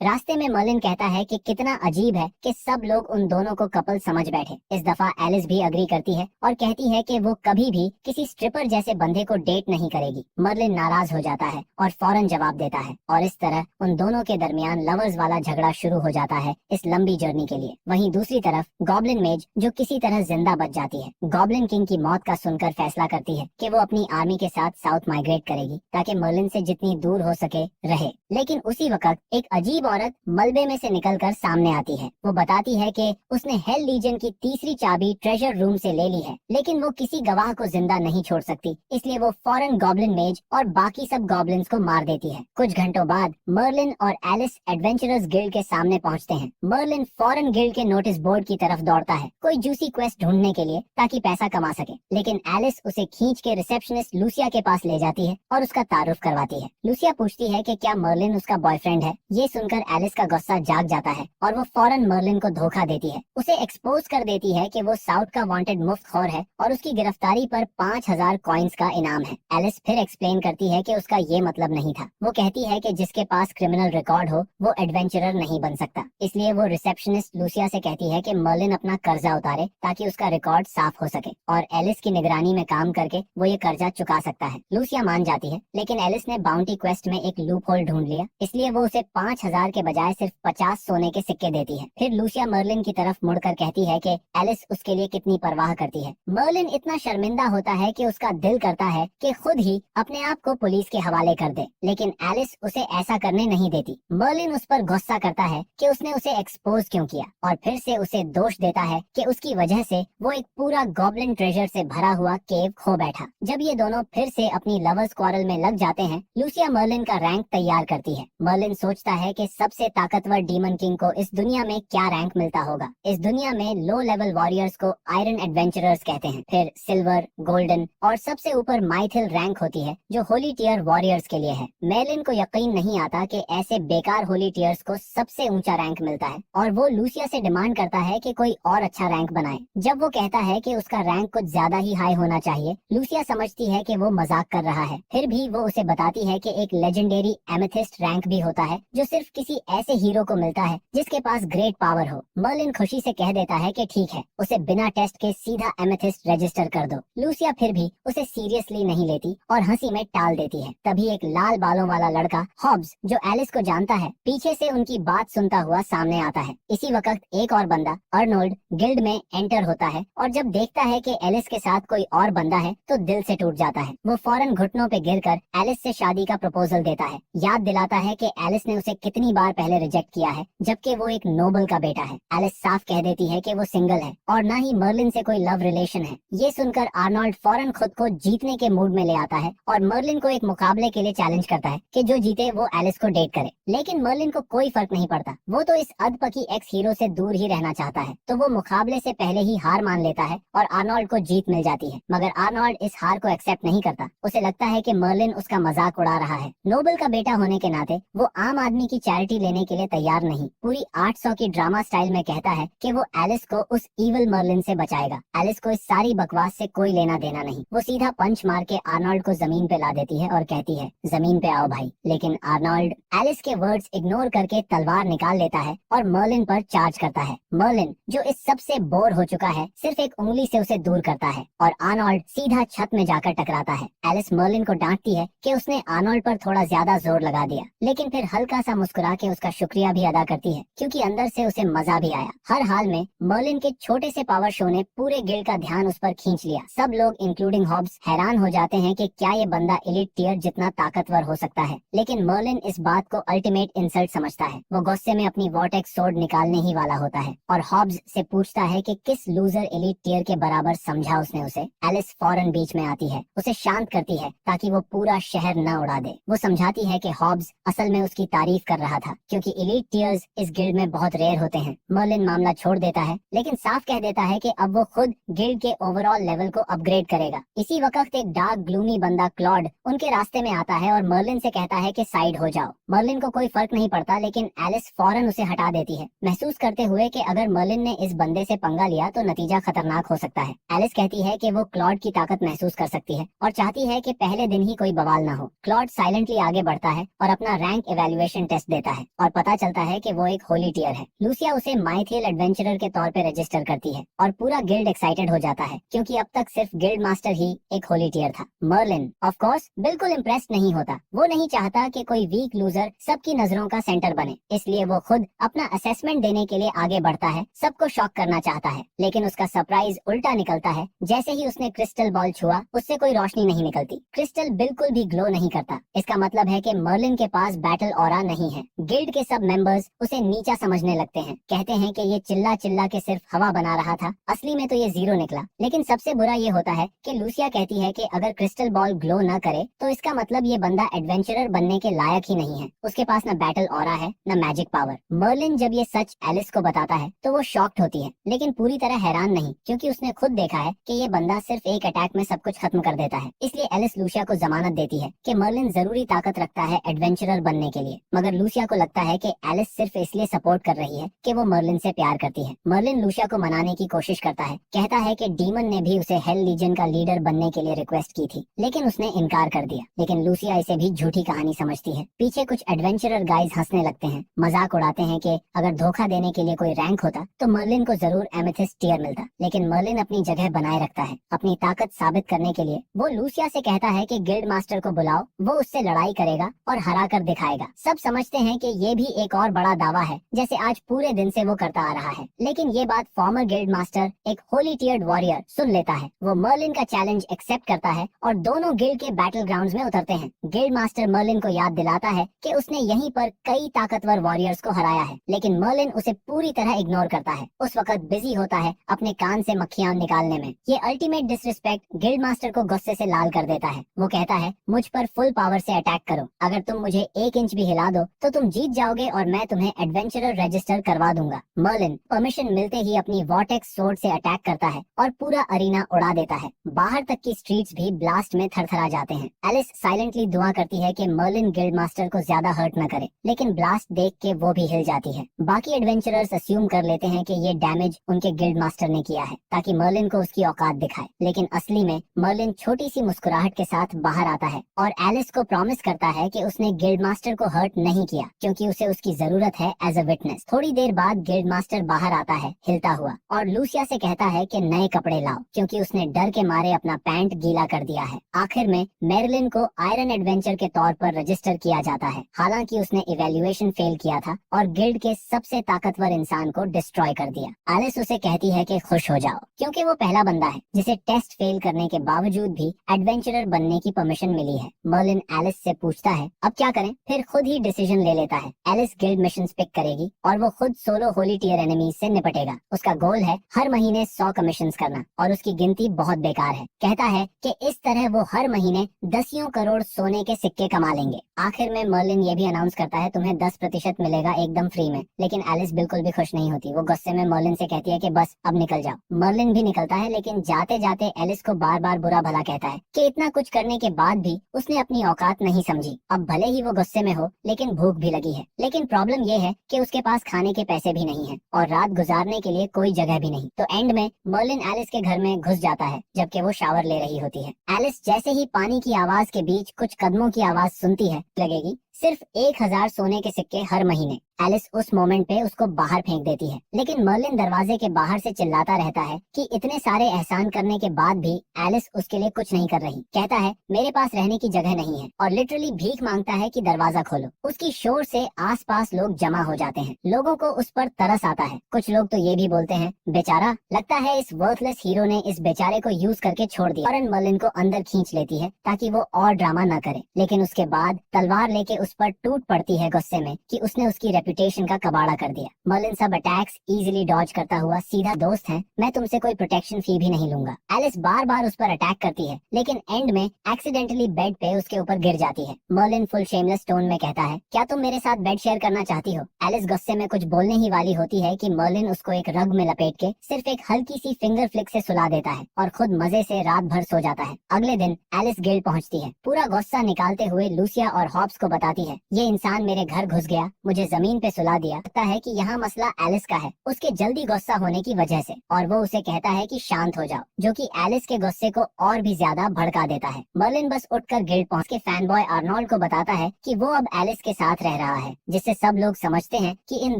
रास्ते में मर्लिन कहता है कि कितना अजीब है कि सब लोग उन दोनों को कपल समझ बैठे। इस दफा एलिस भी अग्री करती है और कहती है कि वो कभी भी किसी स्ट्रिपर जैसे बंदे को डेट नहीं करेगी। मर्लिन नाराज हो जाता है और फौरन जवाब देता है और इस तरह उन दोनों के दरमियान लवर्स वाला झगड़ा शुरू हो जाता है इस लंबी जर्नी के लिए। वहीं दूसरी तरफ गॉब्लिन मेज जो किसी तरह जिंदा बच जाती है, गॉब्लिन किंग की मौत का सुनकर फैसला करती है कि वो अपनी आर्मी के साथ साउथ माइग्रेट करेगी ताकि मर्लिन से जितनी दूर हो सके रहे। लेकिन उसी वक्त एक अजीब औरत मलबे में से निकलकर सामने आती है। वो बताती है कि उसने हेल लीजन की तीसरी चाबी ट्रेजर रूम से ले ली है, लेकिन वो किसी गवाह को जिंदा नहीं छोड़ सकती, इसलिए वो फौरन गॉब्लिन मेज और बाकी सब गॉब्लिन्स को मार देती है। कुछ घंटों बाद मर्लिन और एलिस एडवेंचरर्स गिल्ड के सामने पहुंचते हैं। मर्लिन फौरन गिल्ड के नोटिस बोर्ड की तरफ दौड़ता है कोई जूसी क्वेस्ट ढूंढने के लिए ताकि पैसा कमा सके, लेकिन एलिस उसे खींच के रिसेप्शनिस्ट लूसिया के पास ले जाती है और उसका तारुफ करवाती है। लूसिया पूछती है कि क्या मर्लिन उसका बॉयफ्रेंड है। ये सुनकर एलिस का गुस्सा जाग जाता है और वो फौरन मर्लिन को धोखा देती है। उसे एक्सपोज कर देती है कि वो साउथ का वांटेड मुफ्तखोर है और उसकी गिरफ्तारी पर 5000 कॉइन्स का इनाम है। एलिस फिर एक्सप्लेन करती है कि उसका ये मतलब नहीं था। वो कहती है कि जिसके पास क्रिमिनल रिकॉर्ड हो वो एडवेंचरर नहीं बन सकता, इसलिए वो रिसेप्शनिस्ट लूसिया से कहती है कि मर्लिन अपना कर्जा उतारे ताकि उसका रिकॉर्ड साफ हो सके और एलिस की निगरानी में काम करके वो ये कर्जा चुका सकता है। लूसिया मान जाती है, लेकिन एलिस ने बाउंटी क्वेस्ट में एक लूप होल ढूंढ लिया, इसलिए वो उसे 5000 के बजाय सिर्फ 50 सोने के सिक्के देती है। फिर लूसिया मर्लिन की तरफ मुड़कर कहती है कि एलिस उसके लिए कितनी परवाह करती है। मर्लिन इतना शर्मिंदा होता है कि उसका दिल करता है कि खुद ही अपने आप को पुलिस के हवाले कर दे, लेकिन एलिस उसे ऐसा करने नहीं देती। मर्लिन उस पर गुस्सा करता है कि उसने उसे एक्सपोज क्यों किया और फिर से उसे दोष देता है कि उसकी वजह से वो एक पूरा गॉब्लिन ट्रेजर से भरा हुआ केव खो बैठा। जब ये दोनों फिर से अपनी लवर्स क्वारल में लग जाते हैं, लूसिया मर्लिन का रैंक तैयार करती है। मर्लिन सोचता है कि सबसे ताकतवर डीमन किंग को इस दुनिया में क्या रैंक मिलता होगा। इस दुनिया में लो लेवल वॉरियर्स को आयरन एडवेंचरर्स कहते हैं, फिर सिल्वर, गोल्डन और सबसे ऊपर माइथिल रैंक होती है जो होली टियर वॉरियर्स के लिए है। मर्लिन को यकीन नहीं आता कि ऐसे बेकार होली टियर्स को सबसे ऊंचा रैंक मिलता है और वो लूसिया से डिमांड करता है कि कोई और अच्छा रैंक बनाए। जब वो कहता है कि उसका रैंक कुछ ज्यादा ही हाई होना चाहिए, लूसिया समझती है कि वो मजाक कर रहा है। फिर भी वो उसे बताती है कि एक लेजेंडरी एमेथिस्ट रैंक भी होता है जो सिर्फ किसी ऐसे हीरो को मिलता है जिसके पास ग्रेट पावर हो। मर्लिन खुशी से कह देता है कि ठीक है, उसे बिना टेस्ट के सीधा एमेथिस्ट रजिस्टर कर दो। लूसिया फिर भी उसे सीरियसली नहीं लेती और हंसी में टाल देती है। तभी एक लाल बालों वाला लड़का हॉब्स, जो एलिस को जानता है, पीछे से उनकी बात सुनता हुआ सामने आता है। इसी वक्त एक और बंदा अर्नोल्ड गिल्ड में एंटर होता है और जब देखता है कि एलिस के साथ कोई और बंदा है तो दिल से टूट जाता है। वो फौरन घुटनों पे गिरकर एलिस से शादी का प्रपोजल देता है। याद दिलाता है कि एलिस ने उसे कितनी बार पहले रिजेक्ट किया है, जबकि वो एक नोबल का बेटा है। एलिस साफ कह देती है कि वो सिंगल है और न ही मर्लिन से कोई लव रिलेशन है। ये सुनकर आर्नोल्ड फौरन खुद को जीतने के मूड में ले आता है और मर्लिन को एक मुकाबले के लिए चैलेंज करता है कि जो जीते वो एलिस को डेट करे। लेकिन मर्लिन को कोई फर्क नहीं पड़ता, वो तो इस अधपकी एक्स हीरो से दूर ही रहना चाहता है, तो वो मुकाबले से पहले ही हार मान लेता है और आर्नोल्ड को जीत मिल जाती है। मगर आर्नोल्ड इस हार को एक्सेप्ट नहीं करता। उसे लगता है कि मर्लिन उसका मजाक उड़ा रहा है। नोबल का बेटा होने के नाते वो आम आदमी की चैरिटी लेने के लिए तैयार नहीं। पूरी 800 की ड्रामा स्टाइल में कहता है कि वो एलिस को उस इविल मर्लिन से बचाएगा। एलिस को इस सारी बकवास से कोई लेना देना नहीं। वो सीधा पंच मार के आर्नोल्ड को जमीन पे ला देती है और कहती है, जमीन पे आओ भाई। लेकिन आर्नोल्ड एलिस के वर्ड्स इग्नोर करके तलवार निकाल लेता है और मर्लिन पर चार्ज करता है। मर्लिन, जो इस सब से बोर हो चुका है, सिर्फ एक उंगली से उसे दूर करता है और आर्नोल्ड सीधा छत में जाकर टकराता है। एलिस मर्लिन को डांटती है कि उसने आर्नोल्ड पर थोड़ा ज्यादा जोर लगा दिया, लेकिन फिर हल्का सा मुस्कुरा के उसका शुक्रिया भी अदा करती है क्योंकि अंदर से उसे मजा भी आया। हर हाल में मर्लिन के छोटे से पावर शो ने पूरे गिल्ड का ध्यान उस पर खींच लिया। सब लोग इंक्लूडिंग हॉब्स हैरान हो जाते हैं कि क्या ये बंदा एलिट टियर जितना ताकतवर हो सकता है, लेकिन मर्लिन इस बात को अल्टीमेट इंसल्ट समझता है। वो गुस्से में अपनी वॉर्टेक्स सोर्ड निकालने ही वाला होता है और हॉब्स से पूछता है कि किस लूजर एलिट टियर के बराबर समझा उसने उसे। एलिस फौरन बीच में आती है, उसे शांत करती है ताकि वो पूरा शहर न उड़ा दे। वो समझाती है कि हॉब्स असल में उसकी तारीफ कर रहा था क्योंकि एलिट टियर्स इस गिल्ड में बहुत रेयर होते हैं। मर्लिन मामला छोड़ देता है, लेकिन साफ कह देता है कि अब वो खुद गिल्ड के ओवरऑल लेवल को अपग्रेड करेगा। इसी वक्त एक डार्क ग्लूमी बंदा क्लॉड उनके रास्ते में आता है और मर्लिन से कहता है कि साइड हो जाओ। मर्लिन को कोई फर्क नहीं पड़ता, लेकिन एलिस फौरन उसे हटा देती है, महसूस करते हुए कि अगर मर्लिन ने इस बंदे से पंगा लिया तो नतीजा खतरनाक हो सकता है। एलिस कहती है कि वो क्लॉड की ताकत महसूस कर सकती है और चाहती है कि पहले दिन ही कोई बवाल ना हो। क्लॉड साइलेंटली आगे बढ़ता है और अपना रैंक इवैल्यूएशन टेस्ट देता है। देता है और पता चलता है कि वो एक होली टियर है। लूसिया उसे माइथियल एडवेंचरर के तौर पे रजिस्टर करती है और पूरा गिल्ड एक्साइटेड हो जाता है क्योंकि अब तक सिर्फ गिल्ड मास्टर ही एक होली टियर था। मर्लिन ऑफ कोर्स बिल्कुल इम्प्रेस्ड नहीं होता। वो नहीं चाहता कि कोई वीक लूजर सबकी नजरों का सेंटर बने, इसलिए वो खुद अपना असेसमेंट देने के लिए आगे बढ़ता है, सबको शॉक करना चाहता है। लेकिन उसका सरप्राइज उल्टा निकलता है। जैसे ही उसने क्रिस्टल बॉल छुआ उससे कोई रोशनी नहीं निकलती। क्रिस्टल बिल्कुल भी ग्लो नहीं करता। इसका मतलब है कि मर्लिन के पास बैटल ऑरा नहीं है। गिल्ड के सब मेंबर्स उसे नीचा समझने लगते हैं, कहते हैं कि ये चिल्ला चिल्ला के सिर्फ हवा बना रहा था, असली में तो ये जीरो निकला। लेकिन सबसे बुरा ये होता है कि लूसिया कहती है कि अगर क्रिस्टल बॉल ग्लो न करे तो इसका मतलब ये बंदा एडवेंचरर बनने के लायक ही नहीं है। उसके पास न बैटल ऑरा है न मैजिक पावर। मर्लिन जब ये सच एलिस को बताता है तो वो शॉक्ड होती है, लेकिन पूरी तरह हैरान नहीं, क्योंकि उसने खुद देखा है कि ये बंदा सिर्फ एक अटैक में सब कुछ खत्म कर देता है। इसलिए एलिस लूसिया को जमानत देती है कि मर्लिन जरूरी ताकत रखता है एडवेंचरर बनने के लिए। मगर लूसिया को लगता है कि एलिस सिर्फ इसलिए सपोर्ट कर रही है कि वो मर्लिन से प्यार करती है। मर्लिन लूसिया को मनाने की कोशिश करता है, कहता है कि डीमन ने भी उसे हेल लीजन का लीडर बनने के लिए रिक्वेस्ट की थी, लेकिन उसने इनकार कर दिया। लेकिन लूसिया इसे भी झूठी कहानी समझती है। पीछे कुछ एडवेंचरर गाइज हंसने लगते हैं, मजाक उड़ाते हैं कि अगर धोखा देने के लिए कोई रैंक होता तो मर्लिन को जरूर एमेथिस्ट टियर मिलता। लेकिन मर्लिन अपनी जगह बनाए रखता है। अपनी ताकत साबित करने के लिए वो लूसिया से कहता है कि गिल्ड मास्टर को बुलाओ, वो उससे लड़ाई करेगा और हरा कर दिखाएगा। सब समझते हैं कि ये भी एक और बड़ा दावा है, जैसे आज पूरे दिन से वो करता आ रहा है। लेकिन ये बात फॉर्मर गिल्ड मास्टर, एक होली टियर्ड वॉरियर, सुन लेता है। वो मर्लिन का चैलेंज एक्सेप्ट करता है और दोनों गिल्ड के बैटल ग्राउंड्स में उतरते हैं। गिल्ड मास्टर मर्लिन को याद दिलाता है कि उसने यहीं पर कई ताकतवर वॉरियर्स को हराया है, लेकिन मर्लिन उसे पूरी तरह इग्नोर करता है। उस वक्त बिजी होता है अपने कान से मक्खियां निकालने में। ये अल्टीमेट डिसरिस्पेक्ट गिल्ड मास्टर को गुस्से से लाल कर देता है। वो कहता है, मुझ पर फुल पावर से अटैक करो, अगर तुम मुझे 1 इंच भी हिला दो तो तुम जीत जाओगे और मैं तुम्हें एडवेंचरर रजिस्टर करवा दूंगा। मर्लिन परमिशन मिलते ही अपनी वॉर्टेक्स सोर्ड से अटैक करता है और पूरा अरीना उड़ा देता है। बाहर तक की स्ट्रीट्स भी ब्लास्ट में थरथरा जाते हैं। एलिस साइलेंटली दुआ करती है कि मर्लिन गिल्ड मास्टर को ज्यादा हर्ट न करे, लेकिन ब्लास्ट देख के वो भी हिल जाती है। बाकी एडवेंचरर्स अस्यूम कर लेते हैं कि ये डैमेज उनके गिल्ड मास्टर ने किया है ताकि मर्लिन को उसकी औकात दिखाए, लेकिन असली में मर्लिन छोटी सी मुस्कुराहट के साथ बाहर आता है और एलिस को प्रॉमिस करता है कि उसने गिल्ड मास्टर को हर्ट नहीं किया, क्योंकि उसे उसकी जरूरत है एज अ विटनेस। थोड़ी देर बाद गिल्ड मास्टर बाहर आता है हिलता हुआ और लूसिया से कहता है कि नए कपड़े लाओ, क्योंकि उसने डर के मारे अपना पैंट गीला कर दिया है। आखिर में मेरिलिन को आयरन एडवेंचर के तौर पर रजिस्टर किया जाता है, हालांकि उसने इवेल्युएशन फेल किया था और गिल्ड के सबसे ताकतवर इंसान को डिस्ट्रॉय कर दिया। एलिस उसे कहती है कि खुश हो जाओ, क्योंकि वो पहला बंदा है जिसे टेस्ट फेल करने के बावजूद भी एडवेंचरर बनने की परमिशन मिली है। मर्लिन एलिस से पूछता है अब क्या करें, फिर खुद ही डिसीजन ले लेता है। एलिस गिल्ड मिशन पिक करेगी और वो खुद सोलो होली टियर एनिमीज से निपटेगा। उसका गोल है हर महीने 100 कमिशंस करना और उसकी गिनती बहुत बेकार है। कहता है कि इस तरह वो हर महीने 10 करोड़ सोने के सिक्के कमा लेंगे। आखिर में मर्लिन ये भी अनाउंस करता है तुम्हें 10% मिलेगा एकदम फ्री में, लेकिन एलिस बिल्कुल भी खुश नहीं होती। वो गुस्से में मर्लिन से कहती है कि बस अब निकल जाओ। मर्लिन भी निकलता है, लेकिन जाते जाते एलिस को बार बार बुरा भला कहता है कि इतना कुछ करने के बाद भी उसने अपनी औकात नहीं समझी। अब भले ही वो गुस्से में हो, लेकिन भूख भी लगी है। लेकिन प्रॉब्लम ये है कि उसके पास खाने के पैसे भी नहीं है और रात गुजारने के लिए कोई जगह भी नहीं। तो एंड में मर्लिन एलिस के घर में घुस जाता है जबकि वो शावर ले रही होती है। एलिस जैसे ही पानी की आवाज के बीच कुछ कदमों की आवाज सुनती है, लगेगी सिर्फ 1000 सोने के सिक्के हर महीने। एलिस उस मोमेंट पे उसको बाहर फेंक देती है, लेकिन मर्लिन दरवाजे के बाहर से चिल्लाता रहता है कि इतने सारे एहसान करने के बाद भी एलिस उसके लिए कुछ नहीं कर रही। कहता है मेरे पास रहने की जगह नहीं है और लिटरली भीख मांगता है कि दरवाजा खोलो। उसकी शोर से आसपास लोग जमा हो जाते हैं। लोगों को उस पर तरस आता है। कुछ लोग तो ये भी बोलते हैं बेचारा, लगता है इस वर्थलेस हीरो ने इस बेचारे को यूज करके छोड़ दिया। फौरन मर्लिन को अंदर खींच लेती है ताकि वो और ड्रामा न करे, लेकिन उसके बाद तलवार लेके उस पर टूट पड़ती है गुस्से में कि उसने उसकी रेपुटेशन का कबाड़ा कर दिया। मर्लिन सब अटैक्स इजीली डॉज करता हुआ सीधा दोस्त है, मैं तुमसे कोई प्रोटेक्शन फी भी नहीं लूंगा। एलिस बार बार उस पर अटैक करती है, लेकिन एंड में एक्सीडेंटली बेड पे उसके ऊपर गिर जाती है। मर्लिन फुल शेमलेस टोन में कहता है क्या तुम मेरे साथ बेड शेयर करना चाहती हो। एलिस गुस्से में कुछ बोलने ही वाली होती है कि मर्लिन उसको एक रग में लपेट के सिर्फ एक हल्की सी फिंगर फ्लिक से सुला देता है और खुद मजे से रात भर सो जाता है। अगले दिन एलिस गिल्ड पहुंचती है। पूरा गुस्सा निकालते हुए लूसिया और हॉब्स को बताती बताती है, ये इंसान मेरे घर घुस गया, मुझे जमीन पे सुला दिया। लगता है कि यहाँ मसला एलिस का है, उसके जल्दी गुस्सा होने की वजह से, और वो उसे कहता है कि शांत हो जाओ, जो कि एलिस के गुस्से को और भी ज्यादा भड़का देता है। मर्लिन बस उठकर गिल्ड पहुंच के फैन बॉय आर्नोल्ड को बताता है कि वो अब एलिस के साथ रह रहा है, जिससे सब लोग समझते हैं कि इन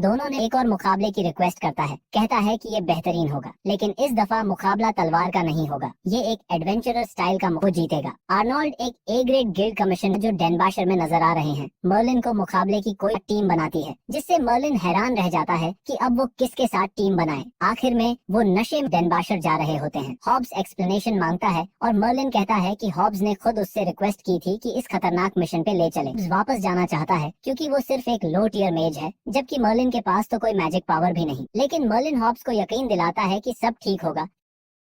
दोनों ने एक और मुकाबले की रिक्वेस्ट करता है। कहता है कि ये बेहतरीन होगा, लेकिन इस दफा मुकाबला तलवार का नहीं होगा, ये एक एडवेंचरर स्टाइल का वो जीतेगा। आर्नोल्ड एक ए ग्रेड गिल्ड कमिश्नर जो डेनबाशर में नजर आ रहे हैं, मर्लिन को मुकाबले की कोई टीम बनाती है, जिससे मर्लिन हैरान रह जाता है कि अब वो किसके साथ टीम बनाए। आखिर में वो नशे में डेनबाशर जा रहे होते हैं। हॉब्स एक्सप्लेनेशन मांगता है और मर्लिन कहता है कि हॉब्स ने खुद उससे रिक्वेस्ट की थी कि इस खतरनाक मिशन पे ले चले। वापस जाना चाहता है क्योंकि वो सिर्फ एक लो टियर मेज है, जबकि मर्लिन के पास तो कोई मैजिक पावर भी नहीं। लेकिन मर्लिन हॉब्स को यकीन दिलाता है कि सब ठीक होगा